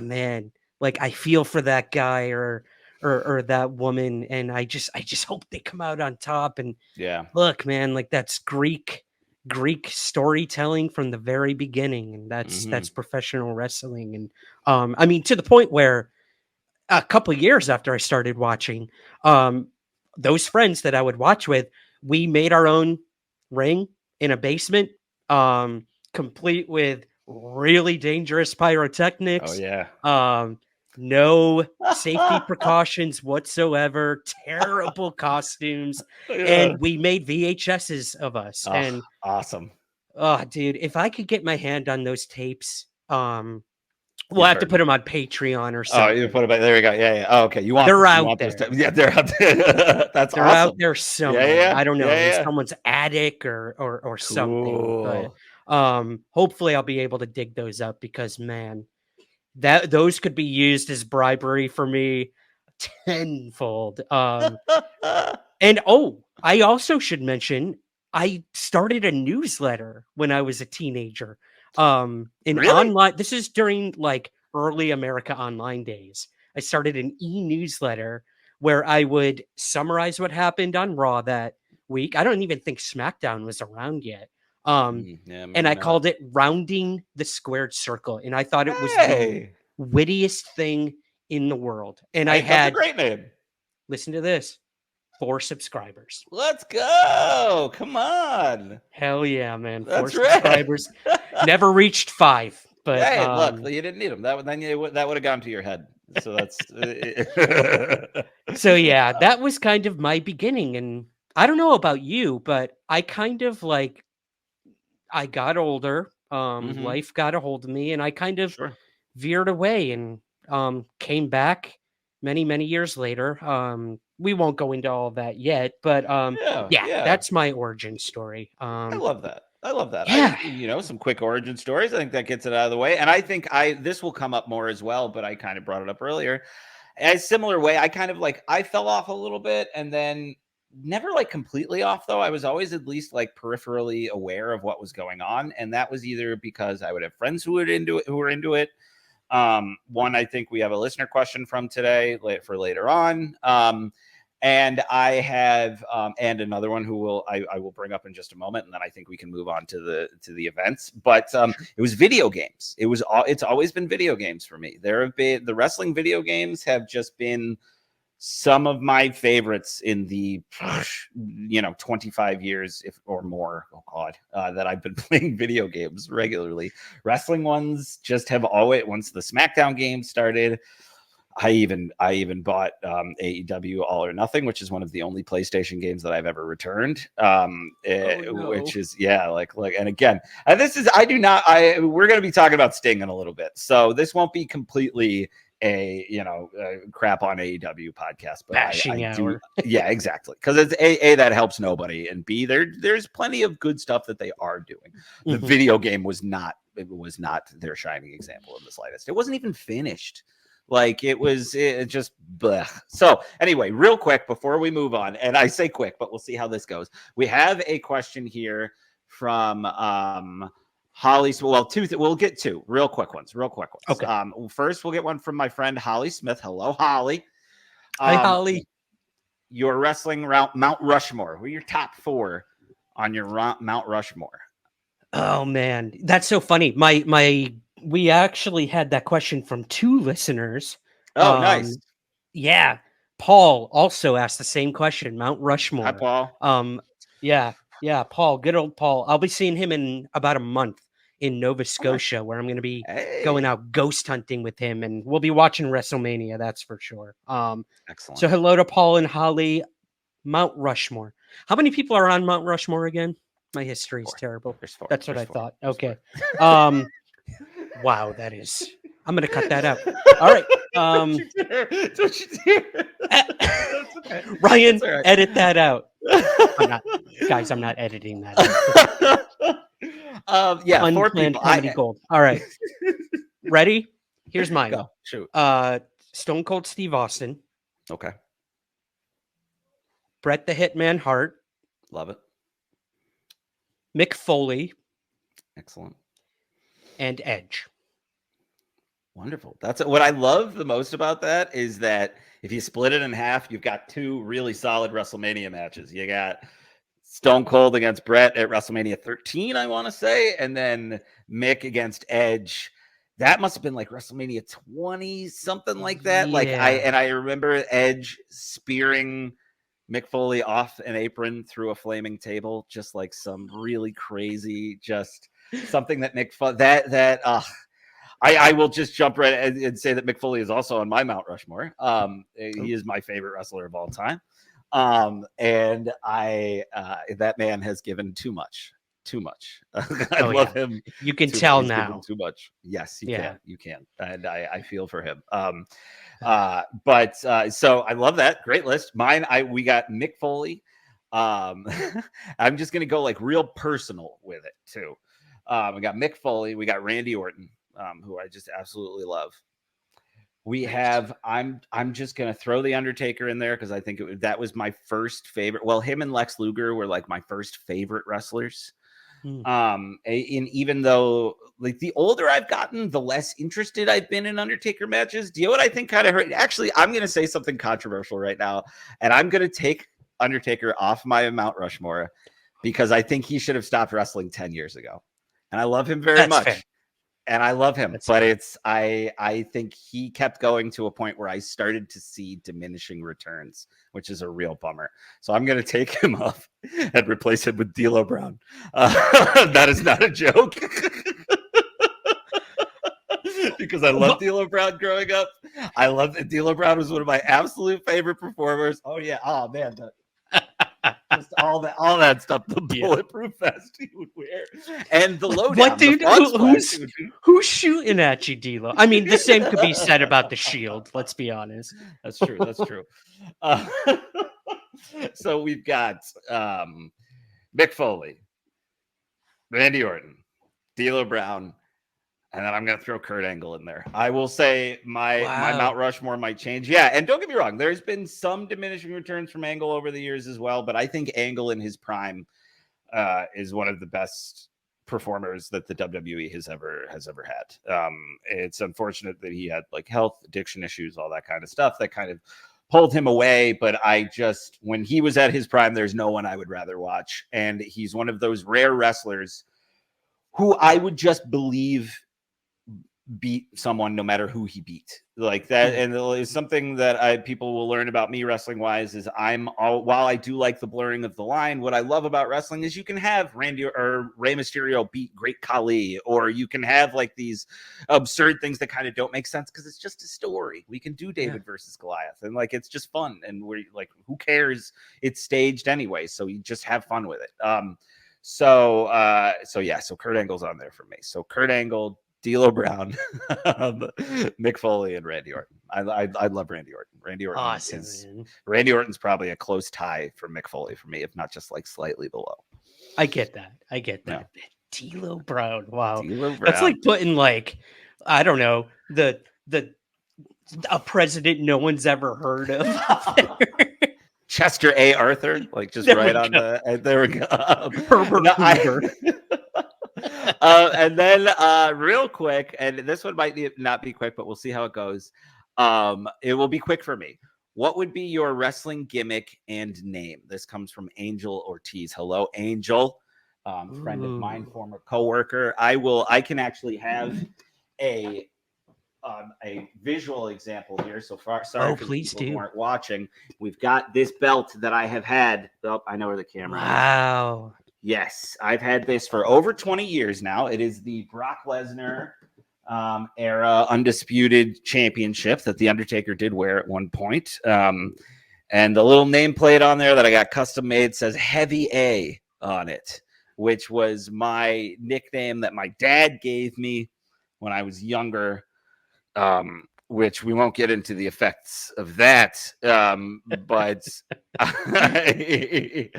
[SPEAKER 2] man, like I feel for that guy or that woman, and I just hope they come out on top. And look, man, like that's Greek storytelling from the very beginning, and that's professional wrestling. And I mean, to the point where a couple of years after I started watching, those friends that I would watch with, we made our own ring in a basement, complete with really dangerous pyrotechnics. No safety precautions whatsoever, terrible costumes. And we made VHSs of us. And
[SPEAKER 3] awesome.
[SPEAKER 2] Oh, dude, if I could get my hand on those tapes, we'll have to put them on Patreon or something.
[SPEAKER 3] Oh, you put them. There you go. Yeah. Oh, okay.
[SPEAKER 2] They're out there.
[SPEAKER 3] They're out there. That's
[SPEAKER 2] they're
[SPEAKER 3] awesome.
[SPEAKER 2] out there somewhere. I don't know, in someone's attic or something. But hopefully I'll be able to dig those up, because man, those could be used as bribery for me tenfold. And I also should mention, I started a newsletter when I was a teenager. Online, this is during like early America Online days. I started an e-newsletter where I would summarize what happened on Raw that week. I don't even think SmackDown was around yet. And I called it Rounding the Squared Circle. And I thought it was the wittiest thing in the world. And I had
[SPEAKER 3] a great name.
[SPEAKER 2] Listen to this. 4 subscribers.
[SPEAKER 3] Let's go. Come on.
[SPEAKER 2] Hell yeah, man.
[SPEAKER 3] That's
[SPEAKER 2] 4 subscribers. Never reached 5. But
[SPEAKER 3] hey, look, you didn't need them. That would have gone to your head. So that's
[SPEAKER 2] so yeah, that was kind of my beginning. And I don't know about you, but I kind of like, I got older. Life got a hold of me, and I kind of veered away and came back many years later. We won't go into all that yet, but that's my origin story.
[SPEAKER 3] I love that.
[SPEAKER 2] Yeah.
[SPEAKER 3] Some quick origin stories. I think that gets it out of the way. And I think this will come up more as well, but I kind of brought it up earlier. A similar way, I kind of like, I fell off a little bit, and then never like completely off though. I was always at least like peripherally aware of what was going on. And that was either because I would have friends who were into it. One, I think we have a listener question from today for later on. And I have, and another one who I will bring up in just a moment, and then I think we can move on to the events. But it was video games. It's always been video games for me. There have been the wrestling video games have just been some of my favorites in the 25 years or more, that I've been playing video games regularly. Wrestling ones just have always, once the Smackdown game started, I even bought AEW All or Nothing, which is one of the only PlayStation games that I've ever returned. Which is and again, we're going to be talking about Sting in a little bit, so this won't be completely a crap on AEW podcast, but
[SPEAKER 2] bashing hour.
[SPEAKER 3] Yeah, exactly, because it's a that helps nobody, and B, there's plenty of good stuff that they are doing. The video game was not their shining example in the slightest. It wasn't even finished. Like it just bleh. So anyway, real quick before we move on, and I say quick, but we'll see how this goes. We have a question here from Holly. Well, we'll get two real quick ones. Okay. First, we'll get one from my friend Holly Smith. Hello, Holly.
[SPEAKER 2] Hi, Holly.
[SPEAKER 3] Your wrestling route, Mount Rushmore. Who are your top 4 on your Mount Rushmore?
[SPEAKER 2] Oh man, that's so funny. We actually had that question from 2 listeners.
[SPEAKER 3] Oh, nice.
[SPEAKER 2] Yeah. Paul also asked the same question, Mount Rushmore.
[SPEAKER 3] Hi, Paul.
[SPEAKER 2] Yeah, Paul, good old Paul. I'll be seeing him in about a month in Nova Scotia, where I'm going to be going out ghost hunting with him, and we'll be watching WrestleMania, that's for sure.
[SPEAKER 3] Excellent.
[SPEAKER 2] So hello to Paul and Holly. Mount Rushmore. How many people are on Mount Rushmore again? My history is terrible. That's what I thought. Okay. Wow, that is. I'm gonna cut that out. All right. Don't you dare. Okay. Ryan, right. Edit that out. I'm not editing that out.
[SPEAKER 3] Yeah,
[SPEAKER 2] Unplanned
[SPEAKER 3] 4 people.
[SPEAKER 2] Comedy gold. All right. Ready? Here's mine.
[SPEAKER 3] Go. Shoot.
[SPEAKER 2] Stone Cold Steve Austin.
[SPEAKER 3] Okay.
[SPEAKER 2] Bret the Hitman Hart.
[SPEAKER 3] Love it.
[SPEAKER 2] Mick Foley.
[SPEAKER 3] Excellent.
[SPEAKER 2] And Edge.
[SPEAKER 3] Wonderful. That's what I love the most about that, is that if you split it in half, you've got 2 really solid WrestleMania matches. You got Stone Cold against Bret at WrestleMania 13, I want to say, and then Mick against Edge. That must have been like WrestleMania 20, something like that. Yeah. I remember Edge spearing Mick Foley off an apron through a flaming table, just like some really crazy, just something that I will just jump right and say that Mick Foley is also on my Mount Rushmore. He is my favorite wrestler of all time. And that man has given too much. I love him.
[SPEAKER 2] You can tell now.
[SPEAKER 3] Too much. Yes, you can. And I feel for him. But so I love that. Great list. Mine, we got Mick Foley. I'm just going to go like real personal with it too. We got Mick Foley. We got Randy Orton, who I just absolutely love. We have, I'm just going to throw The Undertaker in there because I think that was my first favorite. Well, him and Lex Luger were like my first favorite wrestlers. And even though like the older I've gotten, the less interested I've been in Undertaker matches. Do you know what I think kind of hurt? Actually, I'm going to say something controversial right now, and I'm going to take Undertaker off my Mount Rushmore because I think he should have stopped wrestling 10 years ago. And I love him very much. Fair. And I love him, but I think he kept going to a point where I started to see diminishing returns, which is a real bummer. So I'm going to take him off and replace him with D'Lo Brown. That is not a joke. Because I love D'Lo Brown growing up. I love that D'Lo Brown was one of my absolute favorite performers. Oh yeah. Oh man. Just all that stuff, the bulletproof vest he would wear, and the lowdown.
[SPEAKER 2] What dude? Who's shooting at you, D'Lo? I mean, the same could be said about the Shield. Let's be honest.
[SPEAKER 3] That's true. So we've got Mick Foley, Randy Orton, D'Lo Brown, and then I'm going to throw Kurt Angle in there. I will say my Mount Rushmore might change. Yeah, and don't get me wrong. There's been some diminishing returns from Angle over the years as well, but I think Angle in his prime is one of the best performers that the WWE has ever had. It's unfortunate that he had like health, addiction issues, all that kind of stuff that kind of pulled him away. But when he was at his prime, there's no one I would rather watch. And he's one of those rare wrestlers who I would just believe beat someone no matter who he beat. Like that, and it's something that people will learn about me wrestling wise is while I do like the blurring of the line, what I love about wrestling is you can have Randy or Rey Mysterio beat Great Khali, or you can have like these absurd things that kind of don't make sense because it's just a story. We can do David versus Goliath, and like it's just fun, and we're like, who cares? It's staged anyway, so you just have fun with it. So Kurt Angle's on there for me. So Kurt Angle, D'Lo Brown, Mick Foley, and Randy Orton. I love Randy Orton. Randy Orton's probably a close tie for Mick Foley for me, if not just like slightly below.
[SPEAKER 2] I get that. Yeah. D'Lo Brown. Wow.
[SPEAKER 3] D'Lo Brown.
[SPEAKER 2] That's like putting like, I don't know, a president no one's ever heard of.
[SPEAKER 3] Chester A. Arthur, like just there right on go. There we go.
[SPEAKER 2] Herbert Hoover.
[SPEAKER 3] And then real quick, and this one might not be quick, but we'll see how it goes. It will be quick for me. What would be your wrestling gimmick and name? This comes from Angel Ortiz. Hello, Angel. Friend of mine, former coworker. I can actually have a visual example here. So far, sorry,
[SPEAKER 2] please do.
[SPEAKER 3] Who aren't watching. We've got this belt that I have had. Oh, I know where the camera is.
[SPEAKER 2] Wow.
[SPEAKER 3] Yes, I've had this for over 20 years now. It is the Brock Lesnar era Undisputed Championship that The Undertaker did wear at one point. And the little nameplate on there that I got custom made says Heavy A on it, which was my nickname that my dad gave me when I was younger. Which we won't get into the effects of that, but I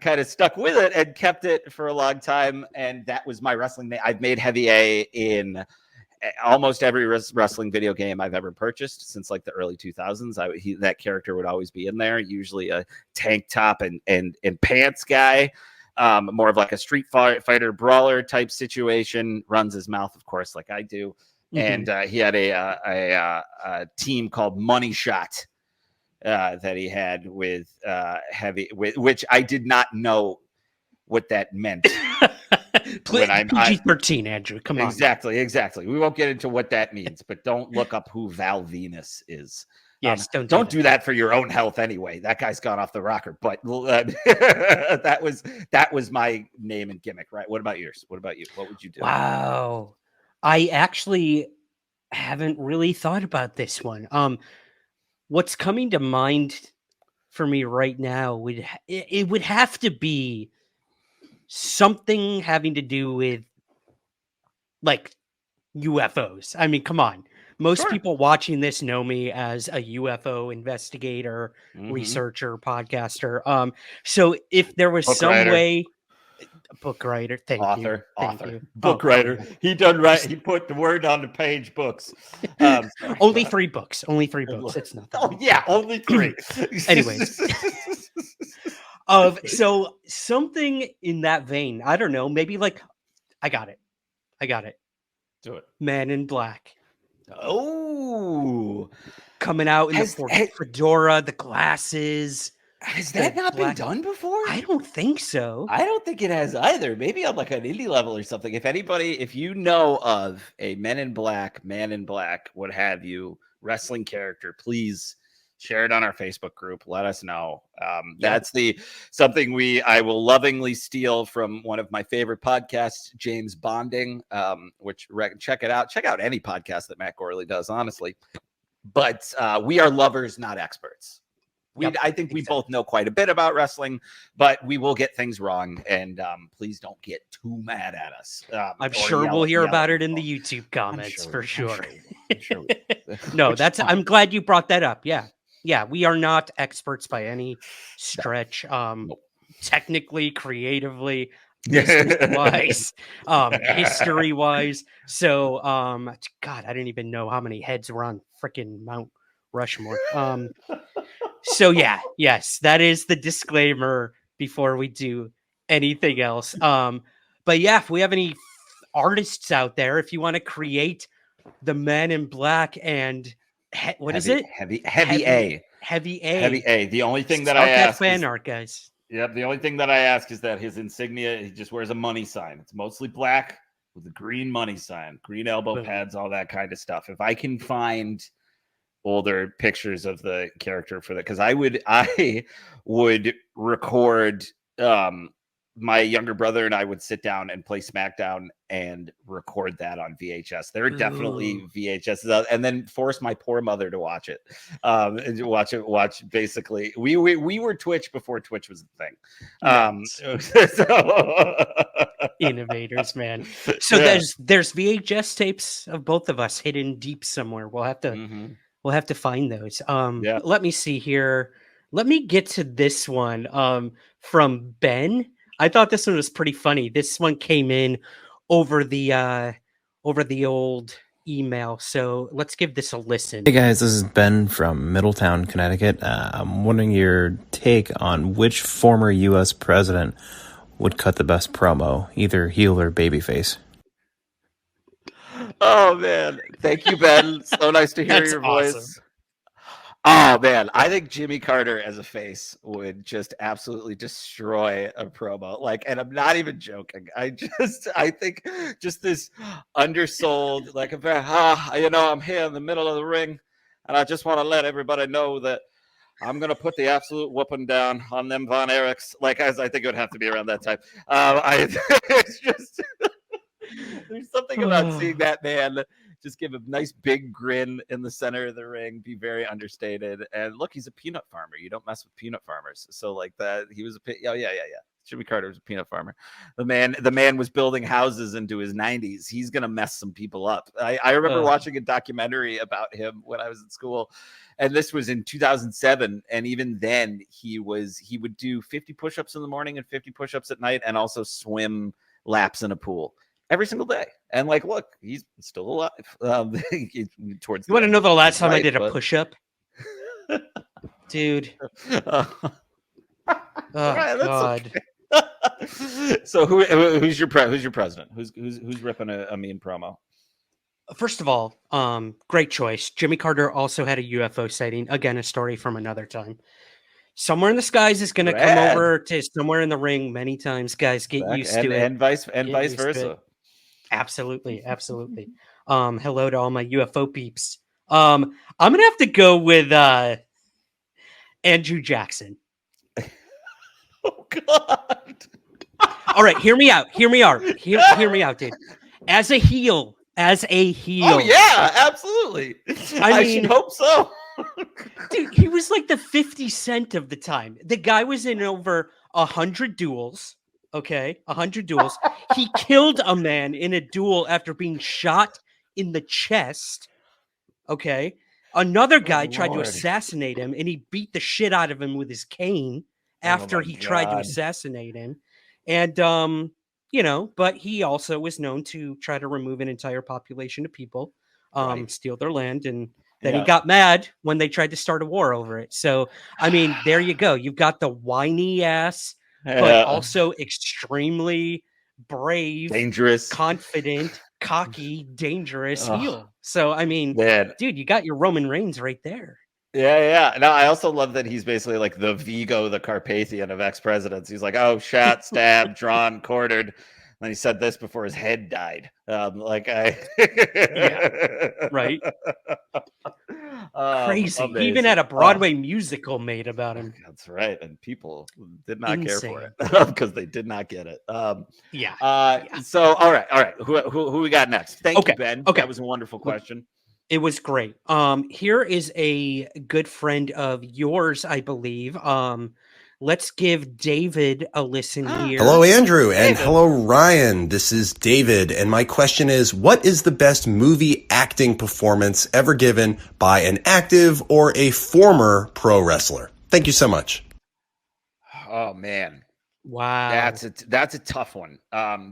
[SPEAKER 3] kind of stuck with it and kept it for a long time, and that was my wrestling name. I've made Heavy A in almost every wrestling video game I've ever purchased since like the early 2000s. That character would always be in there, usually a tank top and pants guy. More of like a Street Fighter brawler type situation, runs his mouth, of course, like I do. And he had a team called Money Shot that he had with which I did not know what that meant.
[SPEAKER 2] PG-13, Andrew. Come on.
[SPEAKER 3] Exactly. We won't get into what that means, but don't look up who Val Venus is.
[SPEAKER 2] Yes,
[SPEAKER 3] don't do that for your own health anyway. That guy's gone off the rocker. But that was my name and gimmick, right? What about yours? What about you? What would you do?
[SPEAKER 2] Wow. I actually haven't really thought about this one. What's coming to mind for me right now would have to be something having to do with like UFOs. I mean, come on. Most people watching this know me as a UFO investigator, researcher, podcaster. So if there was way. Book writer,
[SPEAKER 3] author.
[SPEAKER 2] You.
[SPEAKER 3] Book writer. He done right. He put the word on the page. Books.
[SPEAKER 2] Only 3 books. Only 3 books. It's nothing.
[SPEAKER 3] Oh yeah, only 3.
[SPEAKER 2] Anyways, so something in that vein. I don't know. Maybe like, I got it.
[SPEAKER 3] Do it.
[SPEAKER 2] Man in Black.
[SPEAKER 3] Oh,
[SPEAKER 2] coming out in the fedora, the glasses.
[SPEAKER 3] Has that not been done before?
[SPEAKER 2] I don't think so.
[SPEAKER 3] I don't think it has either. Maybe on like an indie level or something. If you know of a Man in Black, what have you, wrestling character, please share it on our Facebook group. Let us know. That's something I will lovingly steal from one of my favorite podcasts, James Bonding, which check it out. Check out any podcast that Matt Gorley does, honestly. But we are lovers, not experts. I think we both know quite a bit about wrestling, but we will get things wrong. And please don't get too mad at us.
[SPEAKER 2] I'm sure we'll hear about it in the YouTube comments for sure. I'm sure. No, I'm glad you brought that up. Yeah, we are not experts by any stretch. Technically, creatively, business-wise, history-wise. So, God, I didn't even know how many heads were on freaking Mount Rushmore. So yes, that is the disclaimer before we do anything else. But yeah, if we have any artists out there, if you want to create the Man in Black and Heavy A.
[SPEAKER 3] The only thing that
[SPEAKER 2] I
[SPEAKER 3] ask
[SPEAKER 2] fan art, guys.
[SPEAKER 3] Yep. The only thing that I ask is that his insignia, he just wears a money sign. It's mostly black. with the green money sign, green elbow
[SPEAKER 2] Boom.
[SPEAKER 3] pads, all that kind of stuff. If I can find older pictures of the character for that, because I would record my younger brother and I would sit down and play Smackdown and record that on VHS. There are definitely VHS, and then force my poor mother to watch it. And watch basically. We were Twitch before Twitch was a thing.
[SPEAKER 2] Innovators, man. So there's VHS tapes of both of us hidden deep somewhere. We'll have to find those. Let me see here. Let me get to this one from Ben. I thought this one was pretty funny. This one came in over the old email. So let's give this a listen.
[SPEAKER 7] Hey guys, this is Ben from Middletown, Connecticut. I'm wondering your take on which former U.S. president would cut the best promo, either heel or babyface.
[SPEAKER 3] Oh man, thank you, Ben. So nice to hear your voice.
[SPEAKER 2] Awesome.
[SPEAKER 3] Oh man, I think Jimmy Carter as a face would just absolutely destroy a promo. Like, and I'm not even joking. I think just this undersold, like, I'm here in the middle of the ring, and I just want to let everybody know that I'm gonna put the absolute whooping down on them Von Erichs. Like, as I think it would have to be around that time. It's just there's something about seeing that man just give a nice big grin in the center of the ring, be very understated. And look, he's a peanut farmer. You don't mess with peanut farmers. So like that, he was yeah. Jimmy Carter was a peanut farmer. The man was building houses into his 90s. He's gonna mess some people up. I remember watching a documentary about him when I was in school, and this was in 2007. And even then, he would do 50 push-ups in the morning and 50 push-ups at night, and also swim laps in a pool every single day. And like, look, he's still alive. You want
[SPEAKER 2] to know the last time I did a push-up? Dude. God.
[SPEAKER 3] Okay. So who's your president? Who's ripping a mean promo?
[SPEAKER 2] First of all, great choice. Jimmy Carter also had a UFO sighting. Again, a story from another time. Somewhere in the skies is going to come over to somewhere in the ring many times. Guys, get used to it.
[SPEAKER 3] And vice versa.
[SPEAKER 2] Absolutely. Hello to all my UFO peeps. I'm going to have to go with Andrew Jackson.
[SPEAKER 3] Oh, God.
[SPEAKER 2] All right, hear me out. Hear me out, dude. As a heel. Oh,
[SPEAKER 3] yeah, absolutely. I should hope so.
[SPEAKER 2] Dude, he was like the 50 Cent of the time. The guy was in over 100 duels. Okay, 100 duels. He killed a man in a duel after being shot in the chest. Okay. Another guy tried to assassinate him, and he beat the shit out of him with his cane after he tried to assassinate him. And, but he also was known to try to remove an entire population of people, steal their land, and then he got mad when they tried to start a war over it. So, I mean, there you go. You've got the whiny ass, but also extremely brave,
[SPEAKER 3] dangerous,
[SPEAKER 2] confident, cocky, dangerous heel. So, I mean, dude, you got your Roman Reigns right there.
[SPEAKER 3] Yeah. No, I also love that he's basically like the Vigo, the Carpathian of ex-presidents. He's like, oh, shot, stabbed, drawn, quartered. And he said this before his head died. Right.
[SPEAKER 2] Crazy. He even had a Broadway musical made about him.
[SPEAKER 3] That's right. And people did not care for it because they did not get it. So, all right. Who we got next? Thank you, Ben.
[SPEAKER 2] Okay.
[SPEAKER 3] That was a wonderful question.
[SPEAKER 2] It was great. Here is a good friend of yours, I believe. Let's give David a listen here.
[SPEAKER 8] Hello, Andrew, and hello, Ryan. This is David, and my question is, what is the best movie acting performance ever given by an active or a former pro wrestler? Thank you so much.
[SPEAKER 3] Oh, man.
[SPEAKER 2] Wow.
[SPEAKER 3] That's a tough one,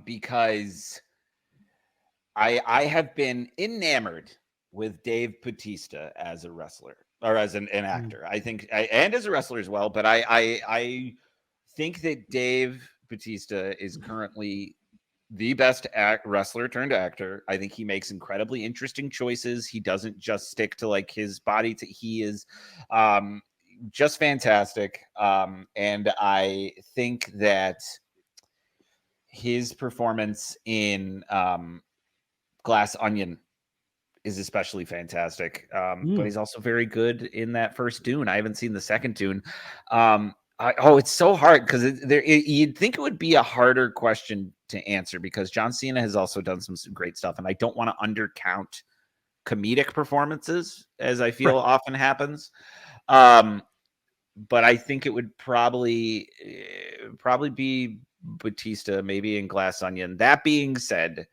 [SPEAKER 3] because I have been enamored with Dave Bautista as a wrestler. Or as an actor, I think, and as a wrestler as well. But I think that Dave Bautista is currently the best wrestler turned actor. I think he makes incredibly interesting choices. He doesn't just stick to like his body. He is just fantastic. And I think that his performance in Glass Onion is especially fantastic. But he's also very good in that first Dune. I haven't seen the second Dune. It's so hard because you'd think it would be a harder question to answer because John Cena has also done some great stuff, and I don't want to undercount comedic performances as I feel often happens. But I think it would probably be Batista, maybe in Glass Onion. That being said,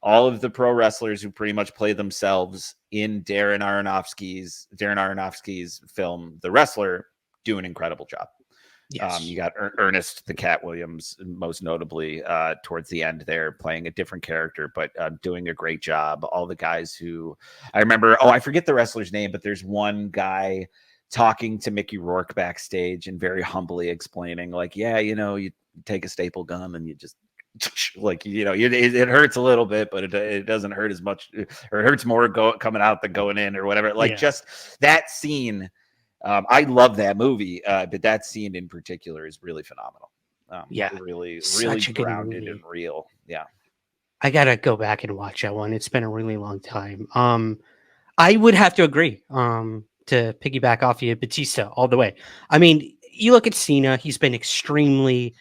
[SPEAKER 3] all of the pro wrestlers who pretty much play themselves in Darren Aronofsky's film, The Wrestler, do an incredible job. Yes. You got Ernest the Cat Williams, most notably towards the end there, playing a different character, but doing a great job. All the guys who I remember, I forget the wrestler's name, but there's one guy talking to Mickey Rourke backstage and very humbly explaining, like, you take a staple gun and you just like, it hurts a little bit, but it doesn't hurt as much, or it hurts more coming out than going in or whatever. Like just that scene. I love that movie, but that scene in particular is really phenomenal. Really grounded and real. Yeah.
[SPEAKER 2] I got to go back and watch that one. It's been a really long time. I would have to agree, to piggyback off you, Batista all the way. I mean, you look at Cena, he's been extremely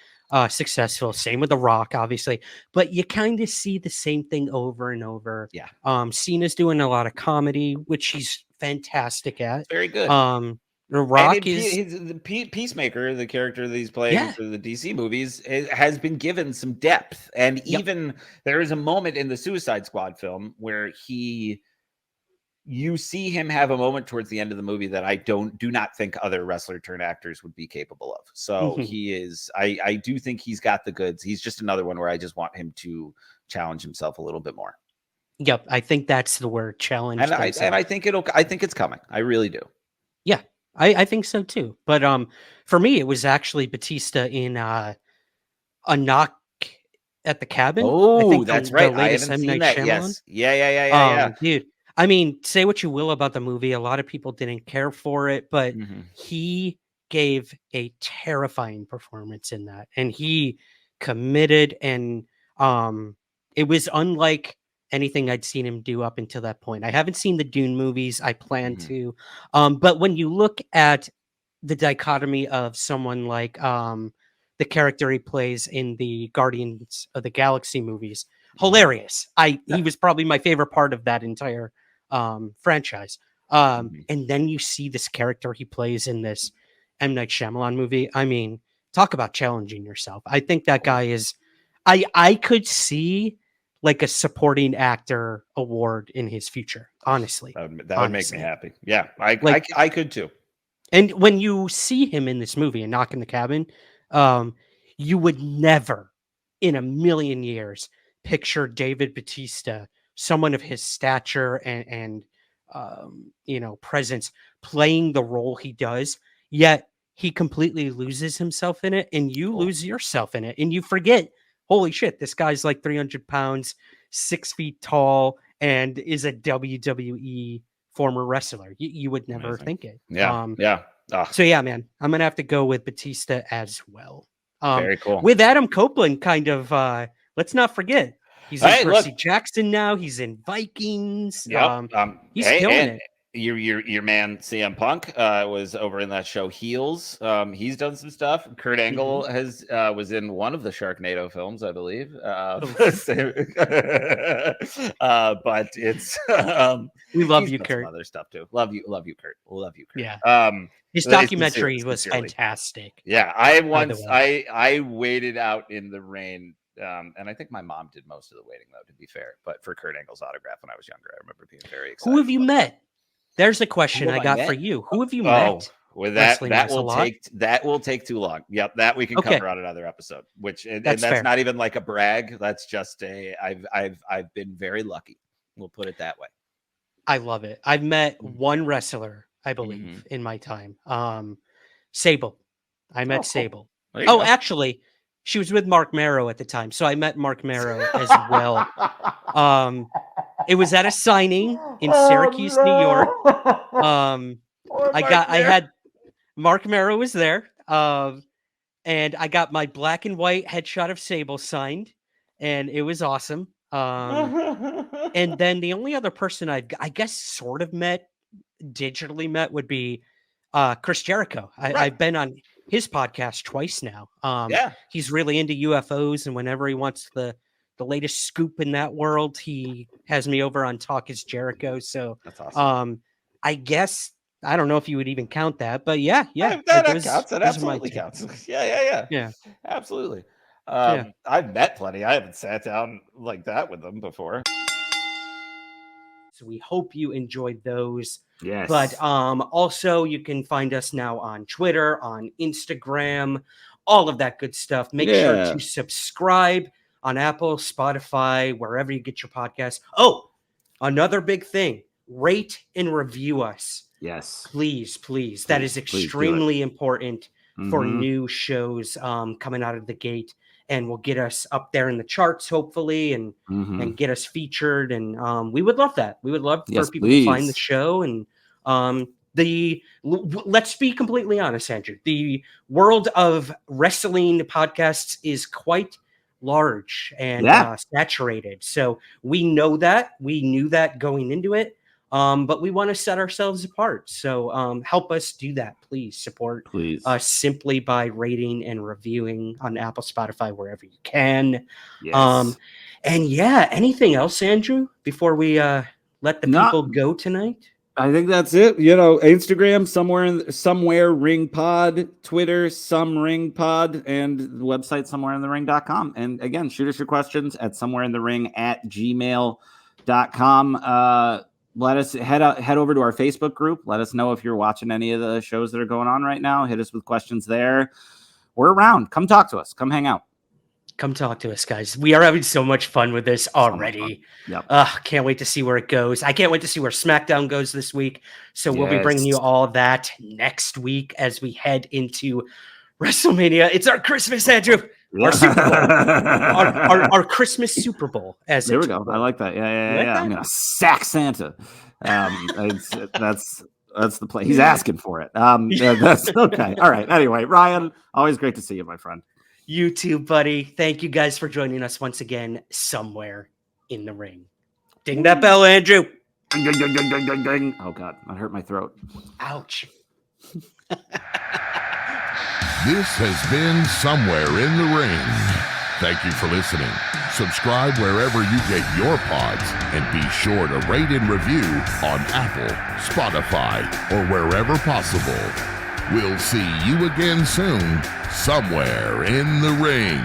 [SPEAKER 2] successful. Same with The Rock, obviously, but you kind of see the same thing over and over.
[SPEAKER 3] Yeah.
[SPEAKER 2] Cena's doing a lot of comedy, which he's fantastic at.
[SPEAKER 3] Very good.
[SPEAKER 2] The Rock is
[SPEAKER 3] the Peacemaker, the character that he's playing for the DC movies, has been given some depth. And even there is a moment in the Suicide Squad film where you see him have a moment towards the end of the movie that I do not think other wrestler turned actors would be capable of. So he is, I do think he's got the goods. He's just another one where I just want him to challenge himself a little bit more.
[SPEAKER 2] Yep. I think that's the word, challenge.
[SPEAKER 3] And I think it's coming. I really do.
[SPEAKER 2] Yeah, I think so too. But for me, it was actually Batista in A Knock at the Cabin.
[SPEAKER 3] Oh, that's right. I haven't seen that. Yes. Yeah.
[SPEAKER 2] Dude, I mean, say what you will about the movie. A lot of people didn't care for it, but he gave a terrifying performance in that. And he committed, and it was unlike anything I'd seen him do up until that point. I haven't seen the Dune movies. I plan to. But when you look at the dichotomy of someone like the character he plays in the Guardians of the Galaxy movies, hilarious. He was probably my favorite part of that entire franchise. And then you see this character he plays in this M. Night Shyamalan movie. I mean, talk about challenging yourself. I think that guy is, I could see like a supporting actor award in his future, honestly.
[SPEAKER 3] That would make me happy. Yeah, I could too.
[SPEAKER 2] And when you see him in this movie and Knock in the Cabin, you would never in a million years picture David Batista, someone of his stature and presence, playing the role he does, yet he completely loses himself in it, and you lose yourself in it, and you forget, holy shit, this guy's like 300 pounds, 6 feet tall, and is a WWE former wrestler. You would never think it. So yeah, man, I'm gonna have to go with Batista as well.
[SPEAKER 3] Very cool.
[SPEAKER 2] With Adam Copeland, kind of. Let's not forget, he's in Percy Jackson now. He's in Vikings. He's killing it.
[SPEAKER 3] Your man CM Punk was over in that show Heels. He's done some stuff. Kurt Angle was in one of the Sharknado films, I believe. But it's
[SPEAKER 2] we love you, Kurt.
[SPEAKER 3] Some other stuff too. Love you, Kurt. Love you, Kurt.
[SPEAKER 2] Yeah. His documentary was fantastic.
[SPEAKER 3] Yeah, I waited out in the rain. And I think my mom did most of the waiting, though, to be fair. But for Kurt Angle's autograph when I was younger, I remember being very excited.
[SPEAKER 2] Who have you met? There's a question I got for you. Who have you met?
[SPEAKER 3] With that will take too long. Yep, that we can cover on another episode. That's not even like a brag. That's just I've been very lucky. We'll put it that way.
[SPEAKER 2] I love it. I've met one wrestler, I believe, in my time. Sable. I met Sable.
[SPEAKER 3] Go.
[SPEAKER 2] Actually, she was with Mark Marrow at the time, so I met Mark Marrow as well. It was at a signing in Syracuse, New York. I had Mark Marrow was there, and and I got my black and white headshot of Sable signed, and it was awesome. And then the only other person I guess sort of digitally met would be Chris Jericho. I've been on his podcast twice now. He's really into UFOs, and whenever he wants the latest scoop in that world, he has me over on Talk is Jericho. So
[SPEAKER 3] that's awesome.
[SPEAKER 2] I guess I don't know if you would even count that, but yeah,
[SPEAKER 3] that counts. It absolutely counts. Yeah, absolutely. I've met plenty. I haven't sat down like that with them before.
[SPEAKER 2] So we hope you enjoyed those.
[SPEAKER 3] Yes.
[SPEAKER 2] But also you can find us now on Twitter, on Instagram, all of that good stuff. Make sure to subscribe on Apple, Spotify, wherever you get your podcasts. Oh, another big thing. Rate and review us.
[SPEAKER 3] Yes.
[SPEAKER 2] Please. That is extremely important for new shows coming out of the gate, and will get us up there in the charts, hopefully, and get us featured. And we would love that. We would love for people to find the show. And let's be completely honest, Andrew. The world of wrestling podcasts is quite large and saturated. So we know that. We knew that going into it. But we want to set ourselves apart. So help us do that. Please support us simply by rating and reviewing on Apple, Spotify, wherever you can.
[SPEAKER 3] Yes.
[SPEAKER 2] And anything else, Andrew, before we let the people go tonight?
[SPEAKER 3] I think that's it. Instagram, somewhere ring pod, Twitter, some ring pod, and the website somewhereinthering.com. And again, shoot us your questions at somewhereinthering@gmail.com. Let us head over to our Facebook group. Let us know if you're watching any of the shows that are going on right now. Hit us with questions there. We're around. Come talk to us. Come hang out.
[SPEAKER 2] Come talk to us, guys. We are having so much fun with this already. Can't wait to see where it goes. I can't wait to see where SmackDown goes this week. So we'll be bringing you all that next week as we head into WrestleMania. It's our Christmas, Andrew. Our Super Bowl. our Christmas Super Bowl.
[SPEAKER 3] There we go. I like that. Yeah. I'm gonna sack Santa. That's the play. He's asking for it. That's okay. All right. Anyway, Ryan, always great to see you, my friend.
[SPEAKER 2] You too, buddy. Thank you guys for joining us once again, somewhere in the ring. Ding that bell, Andrew.
[SPEAKER 3] Ding, ding, ding, ding, ding, ding. Oh God, that hurt my throat.
[SPEAKER 2] Ouch.
[SPEAKER 1] This has been Somewhere in the Ring. Thank you for listening. Subscribe wherever you get your pods, and be sure to rate and review on Apple, Spotify, or wherever possible. We'll see you again soon, somewhere in the ring.